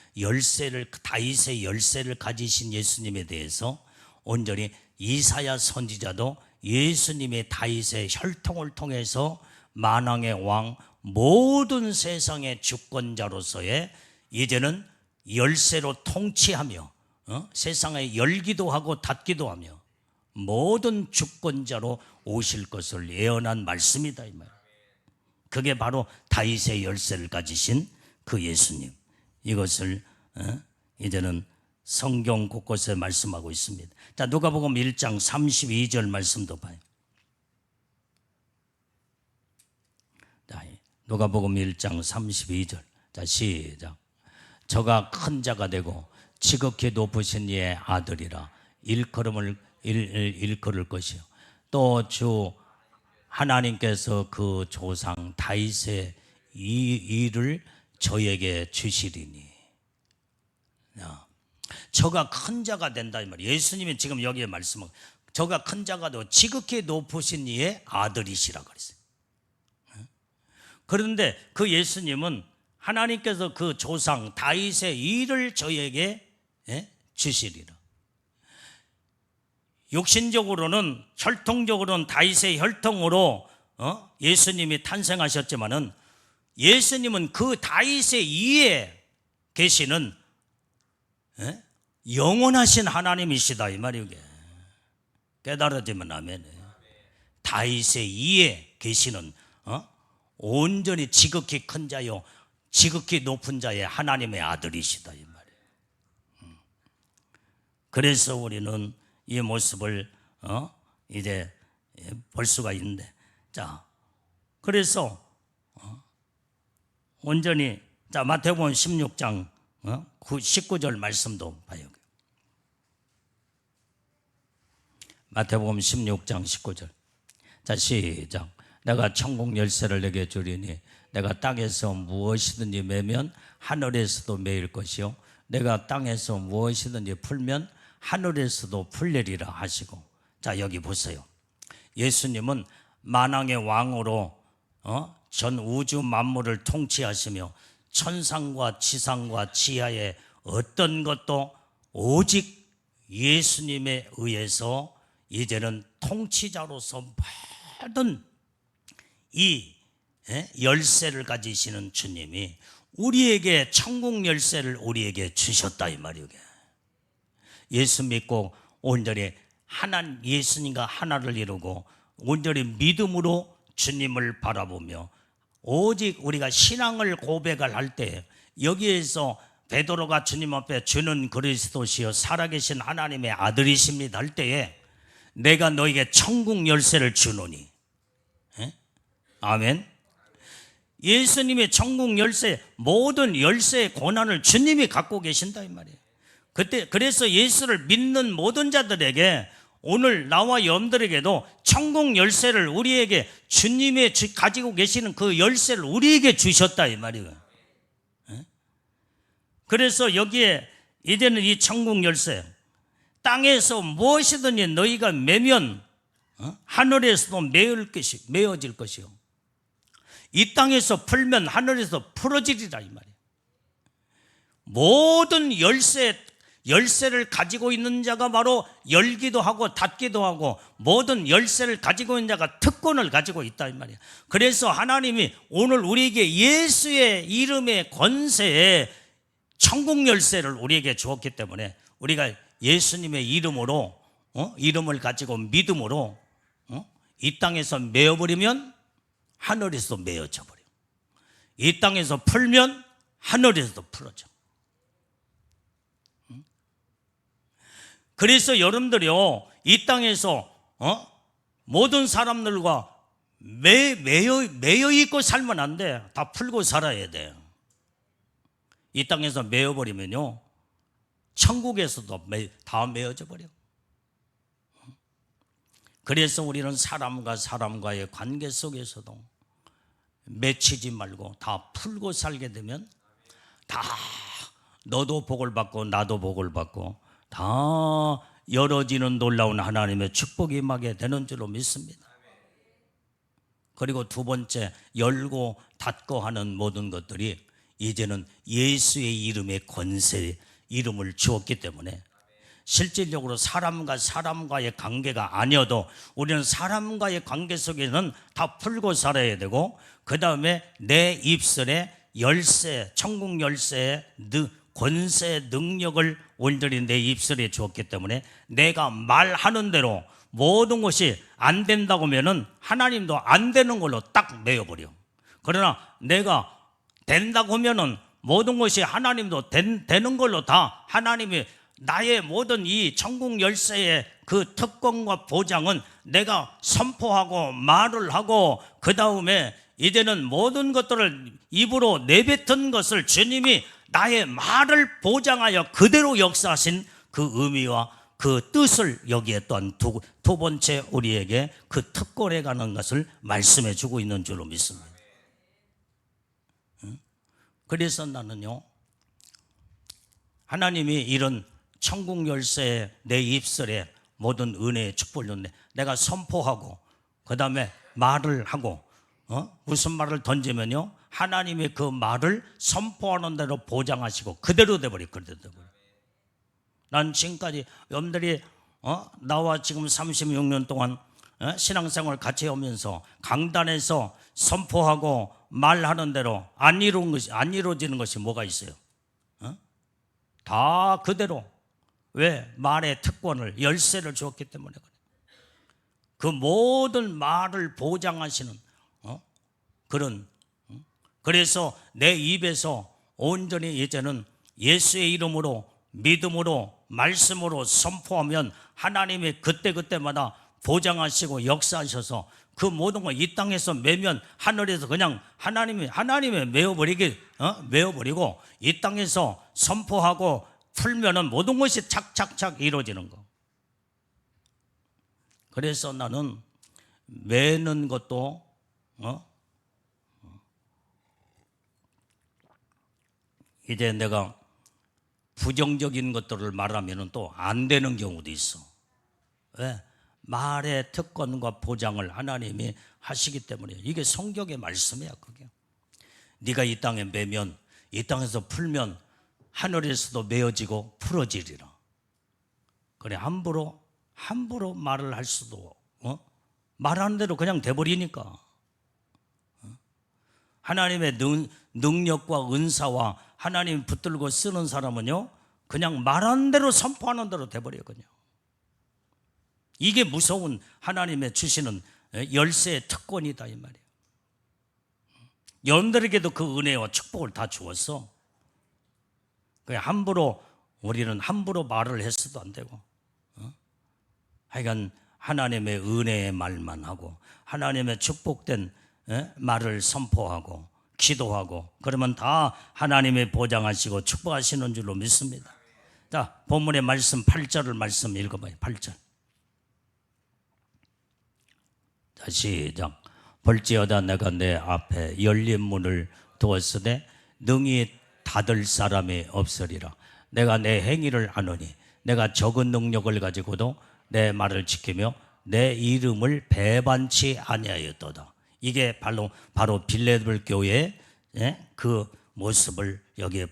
다윗의 열쇠를 가지신 예수님에 대해서 온전히 이사야 선지자도 예수님의 다윗의 혈통을 통해서 만왕의 왕 모든 세상의 주권자로서의 이제는 열쇠로 통치하며 세상에 열기도 하고 닫기도 하며 모든 주권자로 오실 것을 예언한 말씀이다 이 말. 그게 바로 다윗의 열쇠를 가지신 그 예수님. 이것을 이제는 성경 곳곳에 말씀하고 있습니다. 자, 누가복음 1장 32절 말씀도 봐요. 자, 누가복음 1장 32절. 자, 시작. 저가 큰 자가 되고 지극히 높으신 이의 아들이라 일컬을 것이요 또 주 하나님께서 그 조상 다윗의 이 일을 저에게 주시리니. 저가 큰 자가 된다 이 말이에요. 예수님이 지금 여기에 말씀하고 저가 큰 자가 되고 지극히 높으신 이의 아들이시라 그랬어요. 그런데 그 예수님은 하나님께서 그 조상 다윗의 일을 저에게 주시리라. 육신적으로는 혈통적으로는 다윗의 혈통으로 예수님이 탄생하셨지만은 예수님은 그 다윗의 이에 계시는 영원하신 하나님이시다 이 말이에요. 깨달아지면 아멘. 다윗의 이에 계시는 온전히 지극히 큰 자요 지극히 높은 자의 하나님의 아들이시다 이 말이에요. 그래서 우리는 이 모습을 이제 볼 수가 있는데, 자, 그래서 온전히, 자, 마태복음 16장 19절 말씀도 봐요. 마태복음 16장 19절. 자, 시작. 내가 천국 열쇠를 내게 주리니 내가 땅에서 무엇이든지 매면 하늘에서도 매일 것이요 내가 땅에서 무엇이든지 풀면 하늘에서도 풀리리라 하시고. 자, 여기 보세요. 예수님은 만왕의 왕으로 전 우주 만물을 통치하시며 천상과 지상과 지하의 어떤 것도 오직 예수님에 의해서 이제는 통치자로서 모든 이 열쇠를 가지시는 주님이 우리에게 천국 열쇠를 우리에게 주셨다 이 말이에요. 예수 믿고 온전히 예수님과 하나를 이루고 온전히 믿음으로 주님을 바라보며 오직 우리가 신앙을 고백을 할 때 여기에서 베드로가 주님 앞에 주는 그리스도시요 살아계신 하나님의 아들이십니다 할 때에 내가 너에게 천국 열쇠를 주노니. 아멘. 예수님의 천국 열쇠, 모든 열쇠의 권한을 주님이 갖고 계신다 이 말이에요. 그래서 예수를 믿는 모든 자들에게 오늘 나와 여러분들에게도 천국 열쇠를 우리에게 주님이 가지고 계시는 그 열쇠를 우리에게 주셨다 이 말이에요. 그래서 여기에 이제는 이 천국 열쇠, 땅에서 무엇이든지 너희가 매면 하늘에서도 메어질 것이요 이 땅에서 풀면 하늘에서 풀어지리라 이 말이에요. 모든 열쇠를 가지고 있는 자가 바로 열기도 하고 닫기도 하고 모든 열쇠를 가지고 있는 자가 특권을 가지고 있다 이 말이에요. 그래서 하나님이 오늘 우리에게 예수의 이름의 권세에 천국 열쇠를 우리에게 주었기 때문에 우리가 예수님의 이름으로 이름을 가지고 믿음으로 이 땅에서 메어버리면 하늘에서 메어져 버려. 이 땅에서 풀면 하늘에서도 풀어져. 그래서 여러분들이요 이 땅에서 모든 사람들과 매여 있고 살면 안 돼. 다 풀고 살아야 돼. 이 땅에서 메어버리면요 천국에서도 다 메어져 버려. 그래서 우리는 사람과 사람과의 관계 속에서도 맺히지 말고 다 풀고 살게 되면 다 너도 복을 받고 나도 복을 받고 다 열어지는 놀라운 하나님의 축복이 임하게 되는 줄로 믿습니다. 그리고 두 번째, 열고 닫고 하는 모든 것들이 이제는 예수의 이름의 권세, 이름을 주었기 때문에 실질적으로 사람과 사람과의 관계가 아니어도 우리는 사람과의 관계 속에는 다 풀고 살아야 되고, 그 다음에 내 입술에 열쇠, 천국 열쇠의 권세 능력을 온전히 내 입술에 주었기 때문에 내가 말하는 대로 모든 것이 안 된다고 하면은 하나님도 안 되는 걸로 딱 내어버려. 그러나 내가 된다고 하면은 모든 것이 하나님도 되는 걸로 다 하나님이 나의 모든 이 천국 열쇠의 그 특권과 보장은 내가 선포하고 말을 하고 그 다음에 이제는 모든 것들을 입으로 내뱉은 것을 주님이 나의 말을 보장하여 그대로 역사하신 그 의미와 그 뜻을 여기에 또한 두 번째 우리에게 그 특권에 가는 것을 말씀해 주고 있는 줄로 믿습니다. 그래서 나는요, 하나님이 이런 천국 열쇠에 내 입술에 모든 은혜의 축복을 줬네. 내가 선포하고 그 다음에 말을 하고 무슨 말을 던지면요 하나님의 그 말을 선포하는 대로 보장하시고 그대로 돼버려. 난 지금까지 여러분들이 나와 지금 36년 동안 신앙생활 같이 하면서 강단에서 선포하고 말하는 대로 안 이루어지는 것이 뭐가 있어요? 다 그대로. 왜? 말의 특권을 열쇠를 주었기 때문에 그래. 그 모든 말을 보장하시는 그런, 그래서 내 입에서 온전히 이제는 예수의 이름으로 믿음으로 말씀으로 선포하면 하나님이 그때그때마다 보장하시고 역사하셔서 그 모든 걸 이 땅에서 매면 하늘에서 그냥 하나님이 메어버리고 이 땅에서 선포하고 풀면은 모든 것이 착착착 이루어지는 거. 그래서 나는 매는 것도 이제 내가 부정적인 것들을 말하면 또 안 되는 경우도 있어. 왜? 말의 특권과 보장을 하나님이 하시기 때문에. 이게 성경의 말씀이야. 그게 네가 이 땅에 매면, 이 땅에서 풀면 하늘에서도 메어지고 풀어지리라. 그래, 함부로 말을 할 수도 말하는 대로 그냥 돼버리니까. 하나님의 능력과 은사와 하나님 붙들고 쓰는 사람은요, 그냥 말하는 대로 선포하는 대로 돼버리거든요. 이게 무서운 하나님의 주시는 열쇠의 특권이다 이 말이에요. 여러분들에게도 그 은혜와 축복을 다 주었어. 우리는 함부로 말을 했어도 안 되고, 하여간 하나님의 은혜의 말만 하고 하나님의 축복된 말을 선포하고 기도하고, 그러면 다 하나님이 보장하시고 축복하시는 줄로 믿습니다. 자, 본문의 말씀 8절을 말씀 읽어봐요. 8절. 자, 시작. 볼지어다 내가 내 앞에 열린 문을 두었으되 능히 닫을 사람이 없으리라. 내가 내 행위를 아노니 내가 적은 능력을 가지고도 내 말을 지키며 내 이름을 배반치 아니하였도다. 이게 바로 빌레들 교회의 그 모습을 여기에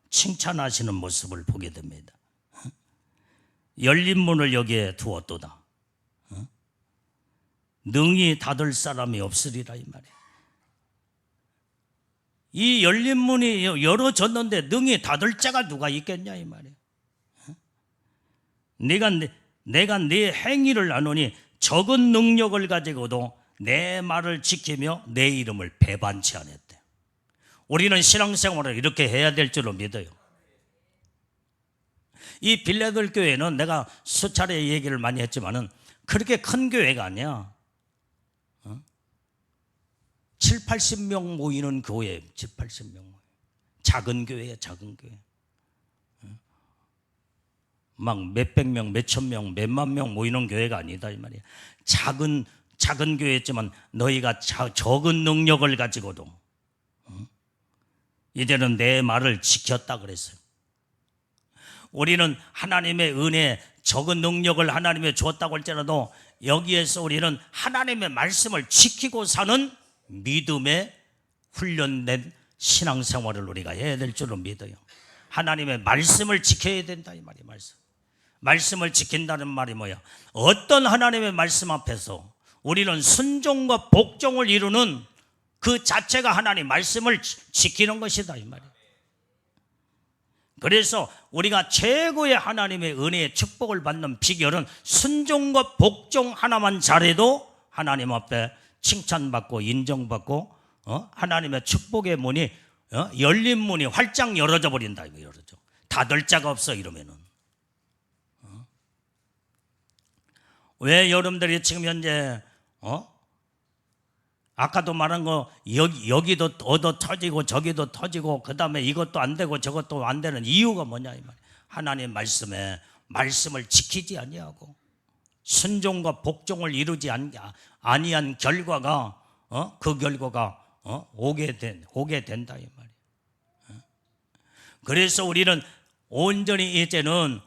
칭찬하시는 모습을 보게 됩니다. 열린 문을 여기에 두었도다. 능히 닫을 사람이 없으리라 이 말이에요. 이 열린 문이 열어졌는데 능히 닫을 자가 누가 있겠냐 이 말이에요. 내가 네 행위를 아노니 적은 능력을 가지고도 내 말을 지키며 내 이름을 배반치 않았대. 우리는 신앙생활을 이렇게 해야 될 줄로 믿어요. 이 빌레들 교회는 내가 수차례 얘기를 많이 했지만은 그렇게 큰 교회가 아니야. 7, 80명 모이는 교회, 7, 80명. 작은 교회야, 작은 교회. 막 몇백 명, 몇천 명, 몇만 명 모이는 교회가 아니다 이 말이야. 작은 교회였지만 너희가 적은 능력을 가지고도 이제는 내 말을 지켰다 그랬어요. 우리는 하나님의 은혜, 적은 능력을 하나님이 줬다고 할지라도 여기에서 우리는 하나님의 말씀을 지키고 사는 믿음에 훈련된 신앙생활을 우리가 해야 될 줄로 믿어요. 하나님의 말씀을 지켜야 된다 이 말이에요. 말씀을 지킨다는 말이 뭐야? 어떤 하나님의 말씀 앞에서 우리는 순종과 복종을 이루는 그 자체가 하나님 말씀을 지키는 것이다 이 말이에요. 그래서 우리가 최고의 하나님의 은혜의 축복을 받는 비결은 순종과 복종 하나만 잘해도 하나님 앞에 칭찬받고 인정받고 하나님의 축복의 문이 열린 문이 활짝 열어져 버린다. 열어져. 닫을 자가 없어 이러면은. 왜 여러분들이 지금 현재 아까도 말한 거 여기도 얻어 터지고 저기도 터지고 그 다음에 이것도 안 되고 저것도 안 되는 이유가 뭐냐 이 말이야. 하나님 말씀을 지키지 아니하고 순종과 복종을 이루지 아니한 결과가 그 결과가 오게 된다 이 말이야. 그래서 우리는 온전히 이제는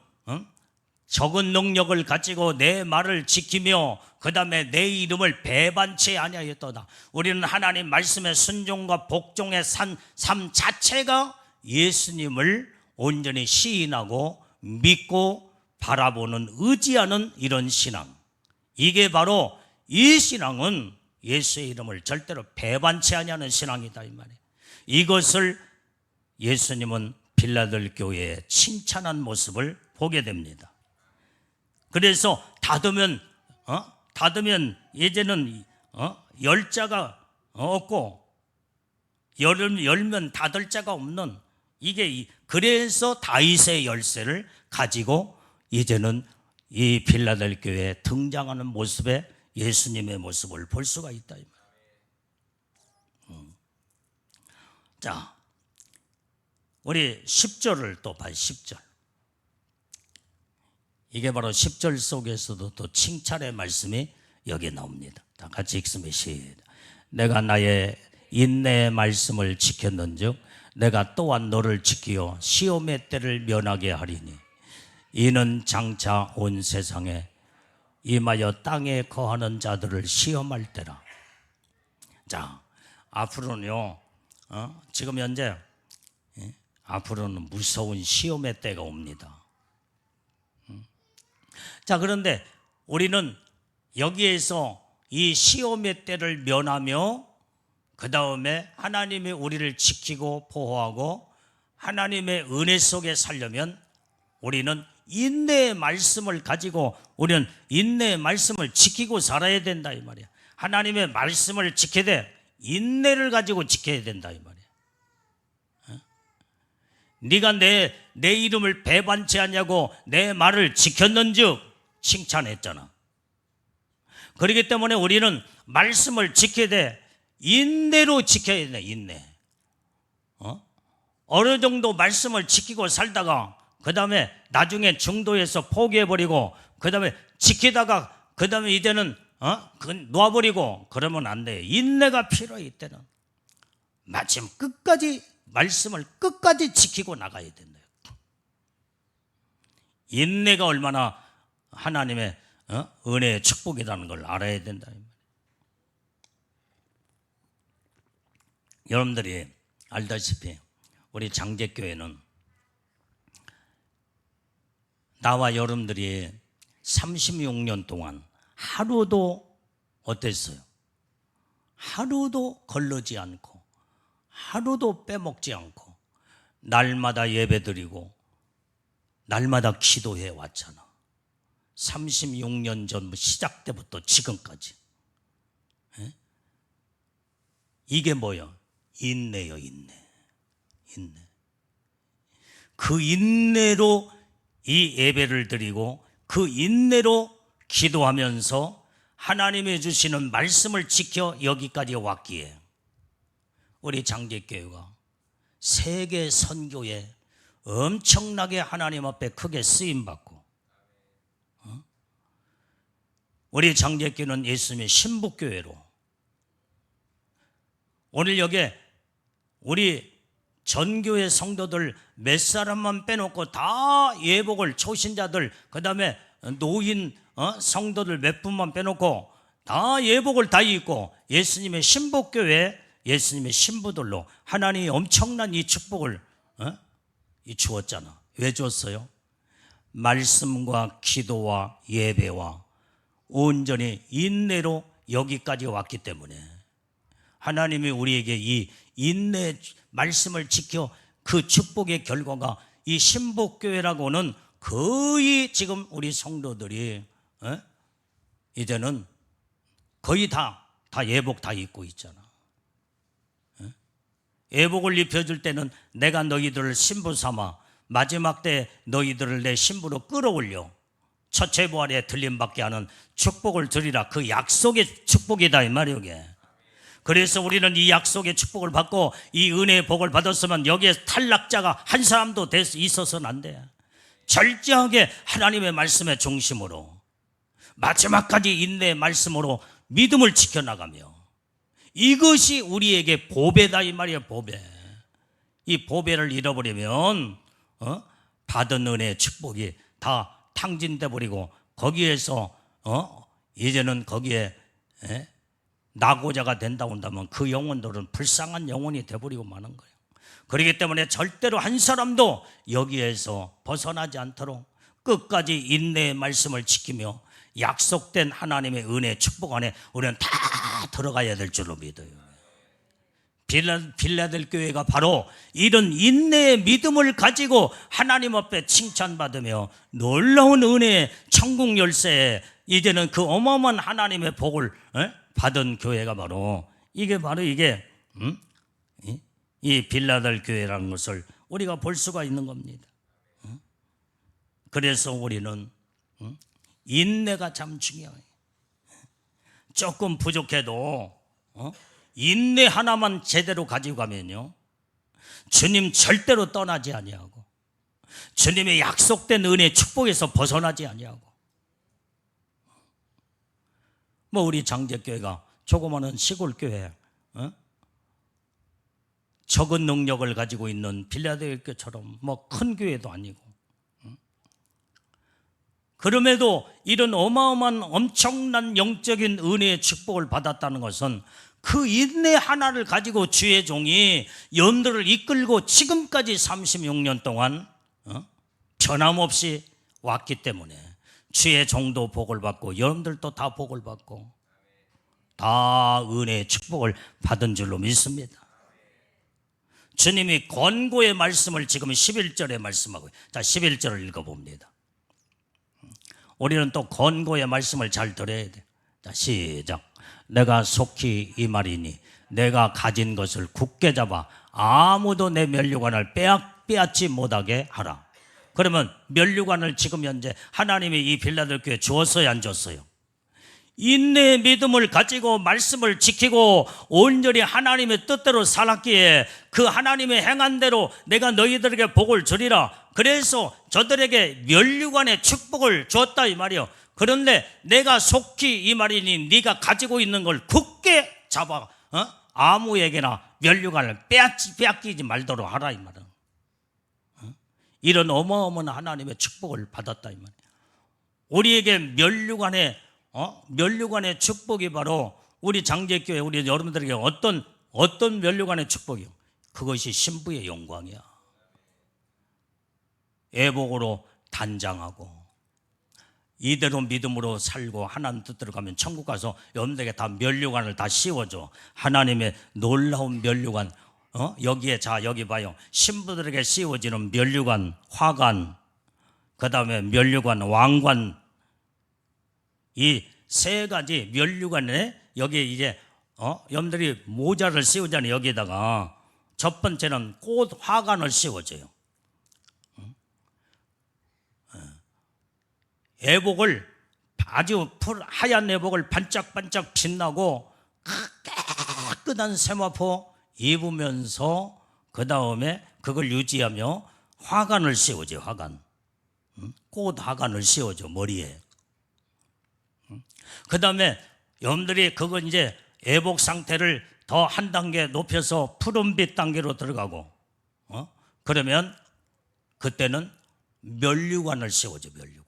적은 능력을 가지고 내 말을 지키며 그 다음에 내 이름을 배반치 아니하였도다. 우리는 하나님 말씀의 순종과 복종의 삶 자체가 예수님을 온전히 시인하고 믿고 바라보는 의지하는 이런 신앙. 이게 바로 이 신앙은 예수의 이름을 절대로 배반치 아니하는 신앙이다 이 말이에요. 이것을 예수님은 빌라델 교회에 칭찬한 모습을 보게 됩니다. 그래서 닫으면 닫으면 이제는 열 자가 없고 열면 닫을 자가 없는, 이게 그래서 다윗의 열쇠를 가지고 이제는 이 빌라델 교회에 등장하는 모습에 예수님의 모습을 볼 수가 있다 이 말이에요. 자, 우리 10절을 또 봐요. 10절. 이게 바로 10절 속에서도 또 칭찬의 말씀이 여기 나옵니다. 다 같이 읽으면 시작. 내가 나의 인내의 말씀을 지켰는즉 내가 또한 너를 지키어 시험의 때를 면하게 하리니 이는 장차 온 세상에 임하여 땅에 거하는 자들을 시험할 때라. 자, 앞으로는요, 지금 현재 앞으로는 무서운 시험의 때가 옵니다. 자, 그런데 우리는 여기에서 이 시험의 때를 면하며 그 다음에 하나님이 우리를 지키고 보호하고 하나님의 은혜 속에 살려면 우리는 인내의 말씀을 가지고 우리는 인내의 말씀을 지키고 살아야 된다 이 말이야. 하나님의 말씀을 지켜야 돼. 인내를 가지고 지켜야 된다 이 말이야. 네가 내 이름을 배반치 않냐고 내 말을 지켰는즉 칭찬했잖아. 그렇기 때문에 우리는 말씀을 지켜야 돼. 인내로 지켜야 돼. 인내. 어느 정도 말씀을 지키고 살다가 그 다음에 나중에 중도에서 포기해버리고 그 다음에 지키다가 그 다음에 이제는 놓아버리고 그러면 안 돼. 인내가 필요해. 이때는 마침 끝까지 말씀을 끝까지 지키고 나가야 된다. 인내가 얼마나 하나님의 은혜의 축복이라는 걸 알아야 된다. 여러분들이 알다시피 우리 장제교회는 나와 여러분들이 36년 동안 하루도 어땠어요? 하루도 걸르지 않고 하루도 빼먹지 않고 날마다 예배드리고 날마다 기도해 왔잖아. 36년 전 시작 때부터 지금까지. 이게 뭐야? 인내요, 인내. 그 인내로 이 예배를 드리고 그 인내로 기도하면서 하나님이 주시는 말씀을 지켜 여기까지 왔기에 우리 장제교회가 세계 선교에 엄청나게 하나님 앞에 크게 쓰임받고 우리 장제교회는 예수님의 신부교회로 오늘 여기에 우리 전교회 성도들 몇 사람만 빼놓고 다 예복을 초신자들 그 다음에 노인 성도들 몇 분만 빼놓고 다 예복을 다 입고 예수님의 신부교회 예수님의 신부들로 하나님이 엄청난 이 축복을 주었잖아. 왜 주었어요? 말씀과 기도와 예배와 온전히 인내로 여기까지 왔기 때문에 하나님이 우리에게 이 인내 말씀을 지켜 그 축복의 결과가 이 신복교회라고는 거의 지금 우리 성도들이 이제는 거의 다 예복 다 입고 있잖아. 예복을 입혀줄 때는 내가 너희들을 신부 삼아 마지막 때 너희들을 내 신부로 끌어올려 첫째 부활에 들림받게 하는 축복을 드리라. 그 약속의 축복이다 이 말이야 이게. 그래서 우리는 이 약속의 축복을 받고 이 은혜의 복을 받았으면 여기에 탈락자가 한 사람도 있어서는 안 돼. 절제하게 하나님의 말씀의 중심으로 마지막까지 인내의 말씀으로 믿음을 지켜나가며 이것이 우리에게 보배다 이 말이야. 보배. 이 보배를 잃어버리면 받은 은혜의 축복이 다 탕진돼 버리고 거기에서 이제는 거기에 낙오자가 된다고 한다면 그 영혼들은 불쌍한 영혼이 돼버리고 마는 거예요. 그렇기 때문에 절대로 한 사람도 여기에서 벗어나지 않도록 끝까지 인내의 말씀을 지키며 약속된 하나님의 은혜 축복 안에 우리는 다 들어가야 될 줄로 믿어요. 빌라델 교회가 바로 이런 인내의 믿음을 가지고 하나님 앞에 칭찬받으며 놀라운 은혜의 천국 열쇠에 이제는 그 어마어마한 하나님의 복을 받은 교회가 바로 이게 이 빌라델 교회라는 것을 우리가 볼 수가 있는 겁니다. 그래서 우리는 인내가 참 중요해요. 조금 부족해도 인내 하나만 제대로 가지고 가면요, 주님 절대로 떠나지 아니하고 주님의 약속된 은혜 축복에서 벗어나지 아니하고. 뭐 우리 장제교회가 조그마한 시골교회, 적은 능력을 가지고 있는 빌라델교회처럼 뭐 큰 교회도 아니고, 그럼에도 이런 어마어마한 엄청난 영적인 은혜의 축복을 받았다는 것은 그 인내 하나를 가지고 주의 종이 여러분들을 이끌고 지금까지 36년 동안 변함없이 왔기 때문에 주의 종도 복을 받고 여러분들도 다 복을 받고 다 은혜의 축복을 받은 줄로 믿습니다. 주님이 권고의 말씀을 지금 11절에 말씀하고, 자 11절을 읽어봅니다. 우리는 또 권고의 말씀을 잘 들어야 돼. 자 시작. 내가 속히 이 말이니 내가 가진 것을 굳게 잡아 아무도 내 면류관을 빼앗지 못하게 하라. 그러면 면류관을 지금 현재 하나님이 이 빌라델 교회에 주었어요, 안 줬어요? 인내의 믿음을 가지고 말씀을 지키고 온전히 하나님의 뜻대로 살았기에 그 하나님의 행한 대로 내가 너희들에게 복을 주리라. 그래서 저들에게 면류관의 축복을 줬다 이 말이요. 그런데 내가 속히 이 말이니 네가 가지고 있는 걸 굳게 잡아 아무에게나 면류관을 빼앗기지 말도록 하라 이 말은. 이런 어마어마한 하나님의 축복을 받았다 이 말이에요. 우리에게 면류관의 축복이 바로 우리 장제교회 우리 여러분들에게 어떤 면류관의 축복이요? 그것이 신부의 영광이야. 애복으로 단장하고 이대로 믿음으로 살고 하나님 뜻대로 가면 천국 가서 여러분들에게 다 면류관을 다 씌워줘. 하나님의 놀라운 면류관. 여기에 자 여기 봐요. 신부들에게 씌워지는 면류관, 화관, 그 다음에 면류관, 왕관, 이 세 가지 면류관에 여기에 이제 여러분들이 모자를 씌우잖아요. 여기에다가 첫 번째는 꽃 화관을 씌워줘요. 애복을 아주 하얀 애복을 반짝반짝 빛나고 깨끗한 세마포 입으면서 그 다음에 그걸 유지하며 화관을 씌워줘요. 화관, 꽃 화관을 씌워줘 머리에. 그 다음에 여러분들이 그건 이제 애복 상태를 더 한 단계 높여서 푸른빛 단계로 들어가고 그러면 그때는 면류관을 씌워줘. 면류관.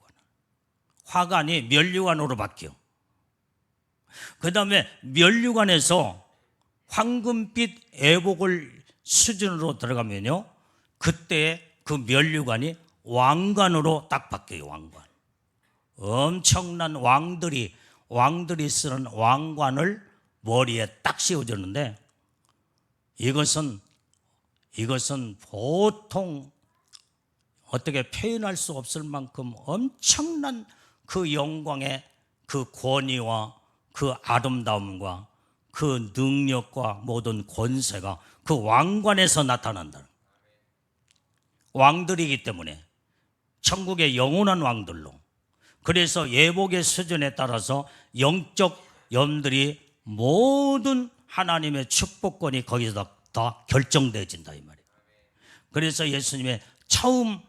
화관이 면류관으로 바뀌어. 그 다음에 면류관에서 황금빛 애복을 수준으로 들어가면요, 그때 그 면류관이 왕관으로 딱 바뀌어요. 왕관. 엄청난 왕들이 쓰는 왕관을 머리에 딱 씌워주는데 이것은 보통 어떻게 표현할 수 없을 만큼 엄청난 그 영광의 그 권위와 그 아름다움과 그 능력과 모든 권세가 그 왕관에서 나타난다. 왕들이기 때문에 천국의 영원한 왕들로. 그래서 예복의 수준에 따라서 영적 영들이 모든 하나님의 축복권이 거기서 다 결정되어진다 이 말이에요. 그래서 예수님의 처음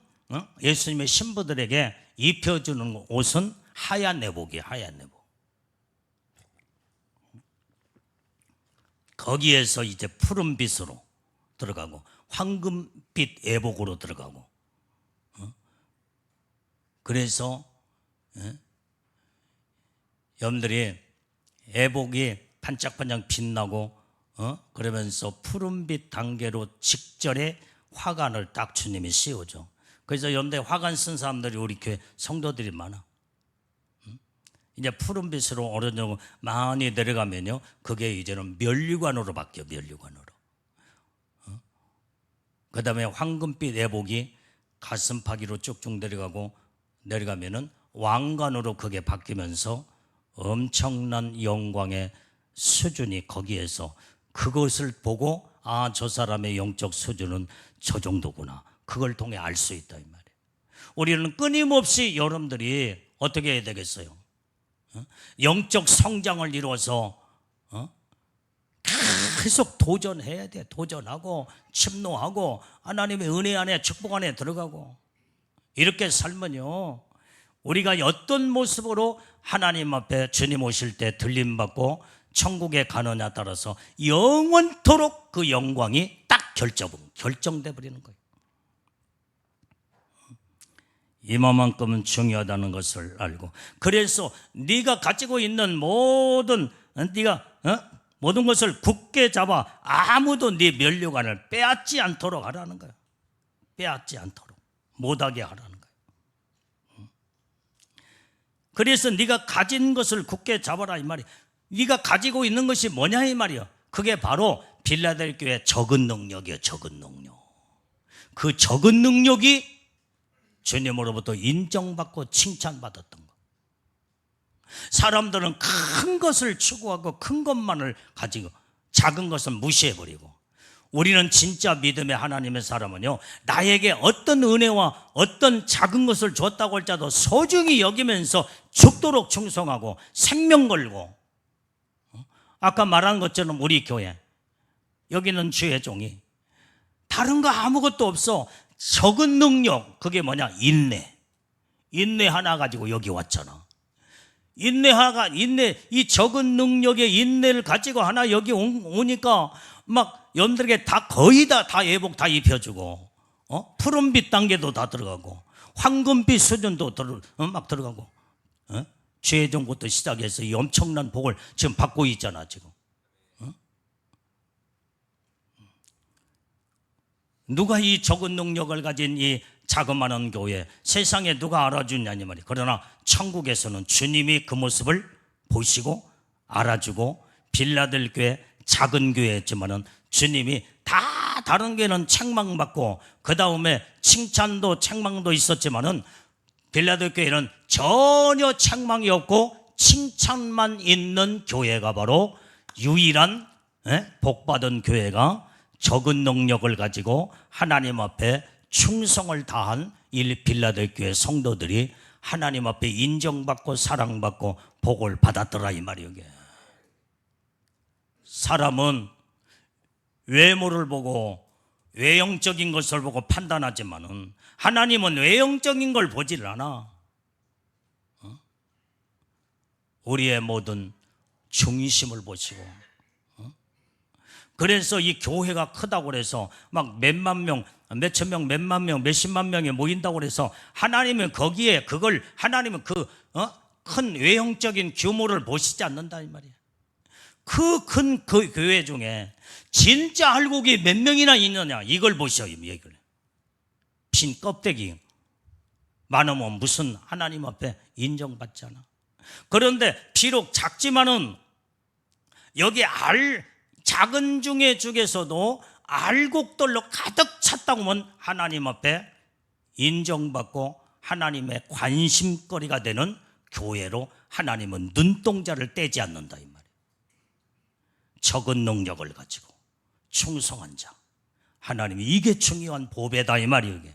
예수님의 신부들에게 입혀주는 옷은 하얀 내복이에요. 하얀 내복. 거기에서 이제 푸른빛으로 들어가고 황금빛 애복으로 들어가고. 그래서 여러분들이 애복이 반짝반짝 빛나고 그러면서 푸른빛 단계로 직전에 화관을 딱 주님이 씌워줘. 그래서 여러분들 화관 쓴 사람들이 우리 교회 성도들이 많아. 이제 푸른빛으로 어느 정도 많이 내려가면요, 그게 이제는 면류관으로 바뀌어. 면류관으로. 그 다음에 황금빛 애복이 가슴팍위로 쭉쭉 내려가면은 왕관으로 그게 바뀌면서 엄청난 영광의 수준이 거기에서 그것을 보고 아, 저 사람의 영적 수준은 저 정도구나. 그걸 통해 알 수 있다 이 말이에요. 우리는 끊임없이 여러분들이 어떻게 해야 되겠어요? 영적 성장을 이루어서 계속 도전해야 돼. 도전하고 침노하고 하나님의 은혜 안에 축복 안에 들어가고 이렇게 살면요 우리가 어떤 모습으로 하나님 앞에 주님 오실 때 들림받고 천국에 가느냐 따라서 영원토록 그 영광이 딱 결정돼 버리는 거예요. 이만큼은 중요하다는 것을 알고, 그래서 네가 가지고 있는 모든 모든 것을 굳게 잡아 아무도 네 면류관을 빼앗지 않도록 하라는 거예요. 빼앗지 않도록 못하게 하라는 거예요. 그래서 네가 가진 것을 굳게 잡아라 이 말이에요. 네가 가지고 있는 것이 뭐냐 이 말이에요. 그게 바로 빌라델교회 적은 능력이에요. 적은 능력. 그 적은 능력이 주님으로부터 인정받고 칭찬받았던 것. 사람들은 큰 것을 추구하고 큰 것만을 가지고 작은 것은 무시해버리고, 우리는 진짜 믿음의 하나님의 사람은요 나에게 어떤 은혜와 어떤 작은 것을 줬다고 할지라도 소중히 여기면서 죽도록 충성하고 생명 걸고, 아까 말한 것처럼 우리 교회 여기는 주의 종이 다른 거 아무것도 없어. 적은 능력, 그게 뭐냐? 인내 하나 가지고 여기 왔잖아. 이 적은 능력의 인내를 가지고 하나 여기 오니까 막 여러분들에게 다 거의 다 예복 다 입혀주고, 푸른빛 단계도 다 들어가고, 황금빛 수준도 막 들어가고, 죄종부터 시작해서 이 엄청난 복을 지금 받고 있잖아 지금. 누가 이 적은 능력을 가진 이 자그마한 교회 세상에 누가 알아주냐니 말이에요. 그러나 천국에서는 주님이 그 모습을 보시고 알아주고, 빌라델 교회 작은 교회였지만은 주님이 다 다른 교회는 책망받고 그 다음에 칭찬도 책망도 있었지만은 빌라델 교회는 전혀 책망이 없고 칭찬만 있는 교회가 바로 유일한 복받은 교회가 적은 능력을 가지고 하나님 앞에 충성을 다한 빌라델 교회 성도들이 하나님 앞에 인정받고 사랑받고 복을 받았더라 이 말이에요. 사람은 외모를 보고 외형적인 것을 보고 판단하지만은 하나님은 외형적인 걸 보질 않아. 우리의 모든 중심을 보시고, 그래서 이 교회가 크다고 그래서 막 몇만 명, 몇천 명, 몇만 명, 몇십만 명이 모인다고 그래서 하나님은 거기에 그걸 하나님은 큰 외형적인 규모를 보시지 않는다 이 말이에요. 그 큰 그 교회 중에 진짜 알곡이 몇 명이나 있느냐 이걸 보셔요. 이걸 빈 껍데기 많으면 무슨 하나님 앞에 인정받지 않아. 그런데 비록 작지만은 여기 작은 중에서도 알곡들로 가득 찼다고 하면 하나님 앞에 인정받고 하나님의 관심거리가 되는 교회로 하나님은 눈동자를 떼지 않는다 이 말이에요. 적은 능력을 가지고 충성한 자, 하나님이 이게 중요한 보배다 이 말이에요.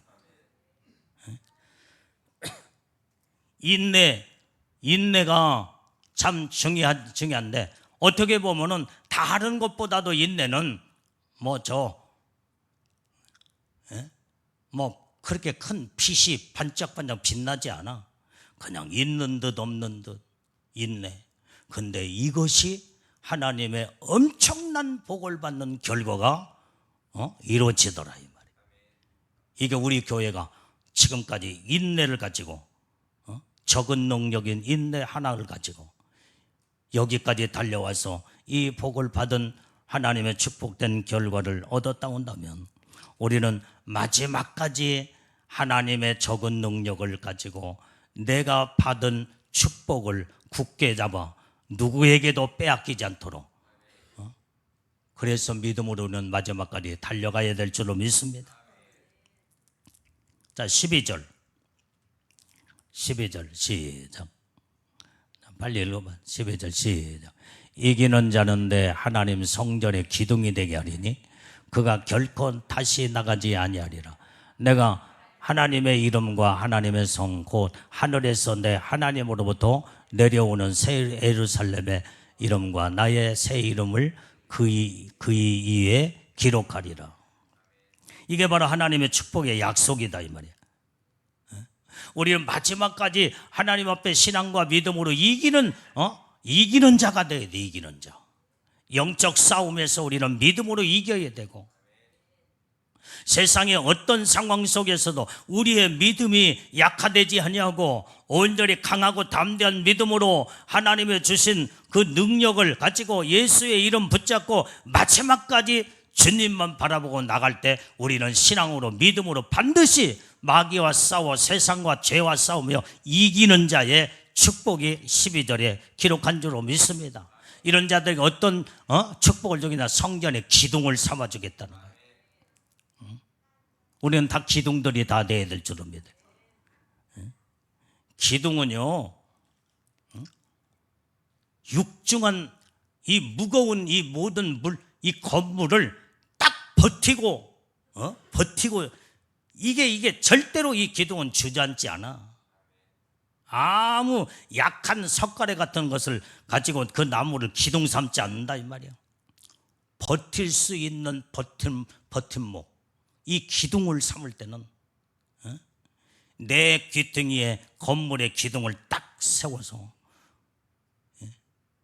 인내가 참 중요한데 어떻게 보면은 다른 것보다도 인내는 그렇게 큰 빛이 반짝반짝 빛나지 않아. 그냥 있는 듯 없는 듯 인내. 근데 이것이 하나님의 엄청난 복을 받는 결과가 이루어지더라 이 말이에요. 이게 우리 교회가 지금까지 인내를 가지고 적은 능력인 인내 하나를 가지고 여기까지 달려와서 이 복을 받은 하나님의 축복된 결과를 얻었다 온다면 우리는 마지막까지 하나님의 적은 능력을 가지고 내가 받은 축복을 굳게 잡아 누구에게도 빼앗기지 않도록, 그래서 믿음으로는 마지막까지 달려가야 될 줄로 믿습니다. 자, 12절 12절 시작. 빨리 읽어봐. 12절 시작. 이기는 자는 내 하나님 성전의 기둥이 되게 하리니 그가 결코 다시 나가지 아니하리라. 내가 하나님의 이름과 하나님의 성 곧 하늘에서 내 하나님으로부터 내려오는 새 예루살렘의 이름과 나의 새 이름을 그의 위에 기록하리라. 이게 바로 하나님의 축복의 약속이다 이 말이야. 우리는 마지막까지 하나님 앞에 신앙과 믿음으로 이기는 자가 돼야 돼. 이기는 자. 영적 싸움에서 우리는 믿음으로 이겨야 되고, 세상의 어떤 상황 속에서도 우리의 믿음이 약화되지 아니하고 온전히 강하고 담대한 믿음으로 하나님의 주신 그 능력을 가지고 예수의 이름 붙잡고 마지막까지 주님만 바라보고 나갈 때 우리는 신앙으로 믿음으로 반드시 마귀와 싸워 세상과 죄와 싸우며 이기는 자의 축복이 12절에 기록한 줄로 믿습니다. 이런 자들에게 어떤 축복을 주기나 성전의 기둥을 삼아주겠다는 거예요. 우리는 다 기둥들이 다 돼야 될 줄로 믿어요. 기둥은요, 육중한 이 무거운 이 모든 이 건물을 딱 버티고 이게 절대로 이 기둥은 주저앉지 않아. 아무 약한 석가래 같은 것을 가지고 그 나무를 기둥 삼지 않는다 이 말이야. 버틸 수 있는 버팀목, 이 기둥을 삼을 때는 내 귀퉁이에 건물의 기둥을 딱 세워서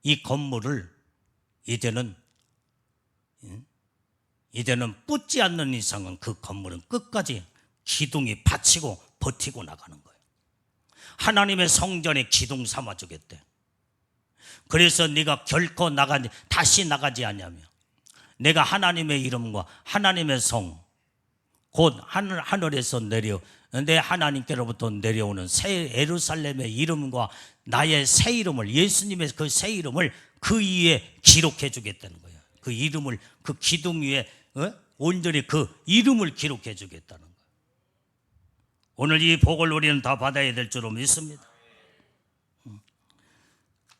이 건물을 이제는 뿌지 않는 이상은 그 건물은 끝까지 기둥이 받치고 버티고 나가는 거예요. 하나님의 성전에 기둥 삼아주겠대. 그래서 네가 결코 다시 나가지 않냐며, 내가 하나님의 이름과 하나님의 성 곧 하늘에서 내 하나님께로부터 내려오는 새 예루살렘의 이름과 나의 새 이름을, 예수님의 그 새 이름을 그 위에 기록해 주겠다는 거예요. 그 이름을 그 기둥 위에 온전히 그 이름을 기록해 주겠다는 거예요. 오늘 이 복을 우리는 다 받아야 될 줄로 믿습니다.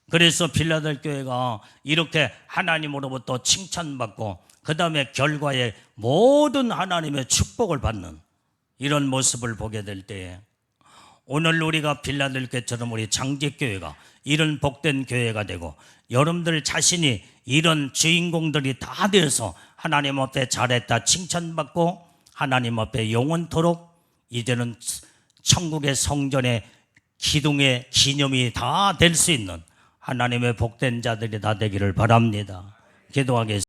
그래서 빌라델 교회가 이렇게 하나님으로부터 칭찬받고 그 다음에 결과에 모든 하나님의 축복을 받는 이런 모습을 보게 될 때에, 오늘 우리가 빌라델 교회처럼 우리 장제교회가 이런 복된 교회가 되고 여러분들 자신이 이런 주인공들이 다 되어서 하나님 앞에 잘했다 칭찬받고 하나님 앞에 영원토록 이제는 천국의 성전의 기둥의 기념이 다 될 수 있는 하나님의 복된 자들이 다 되기를 바랍니다. 기도하겠습니다.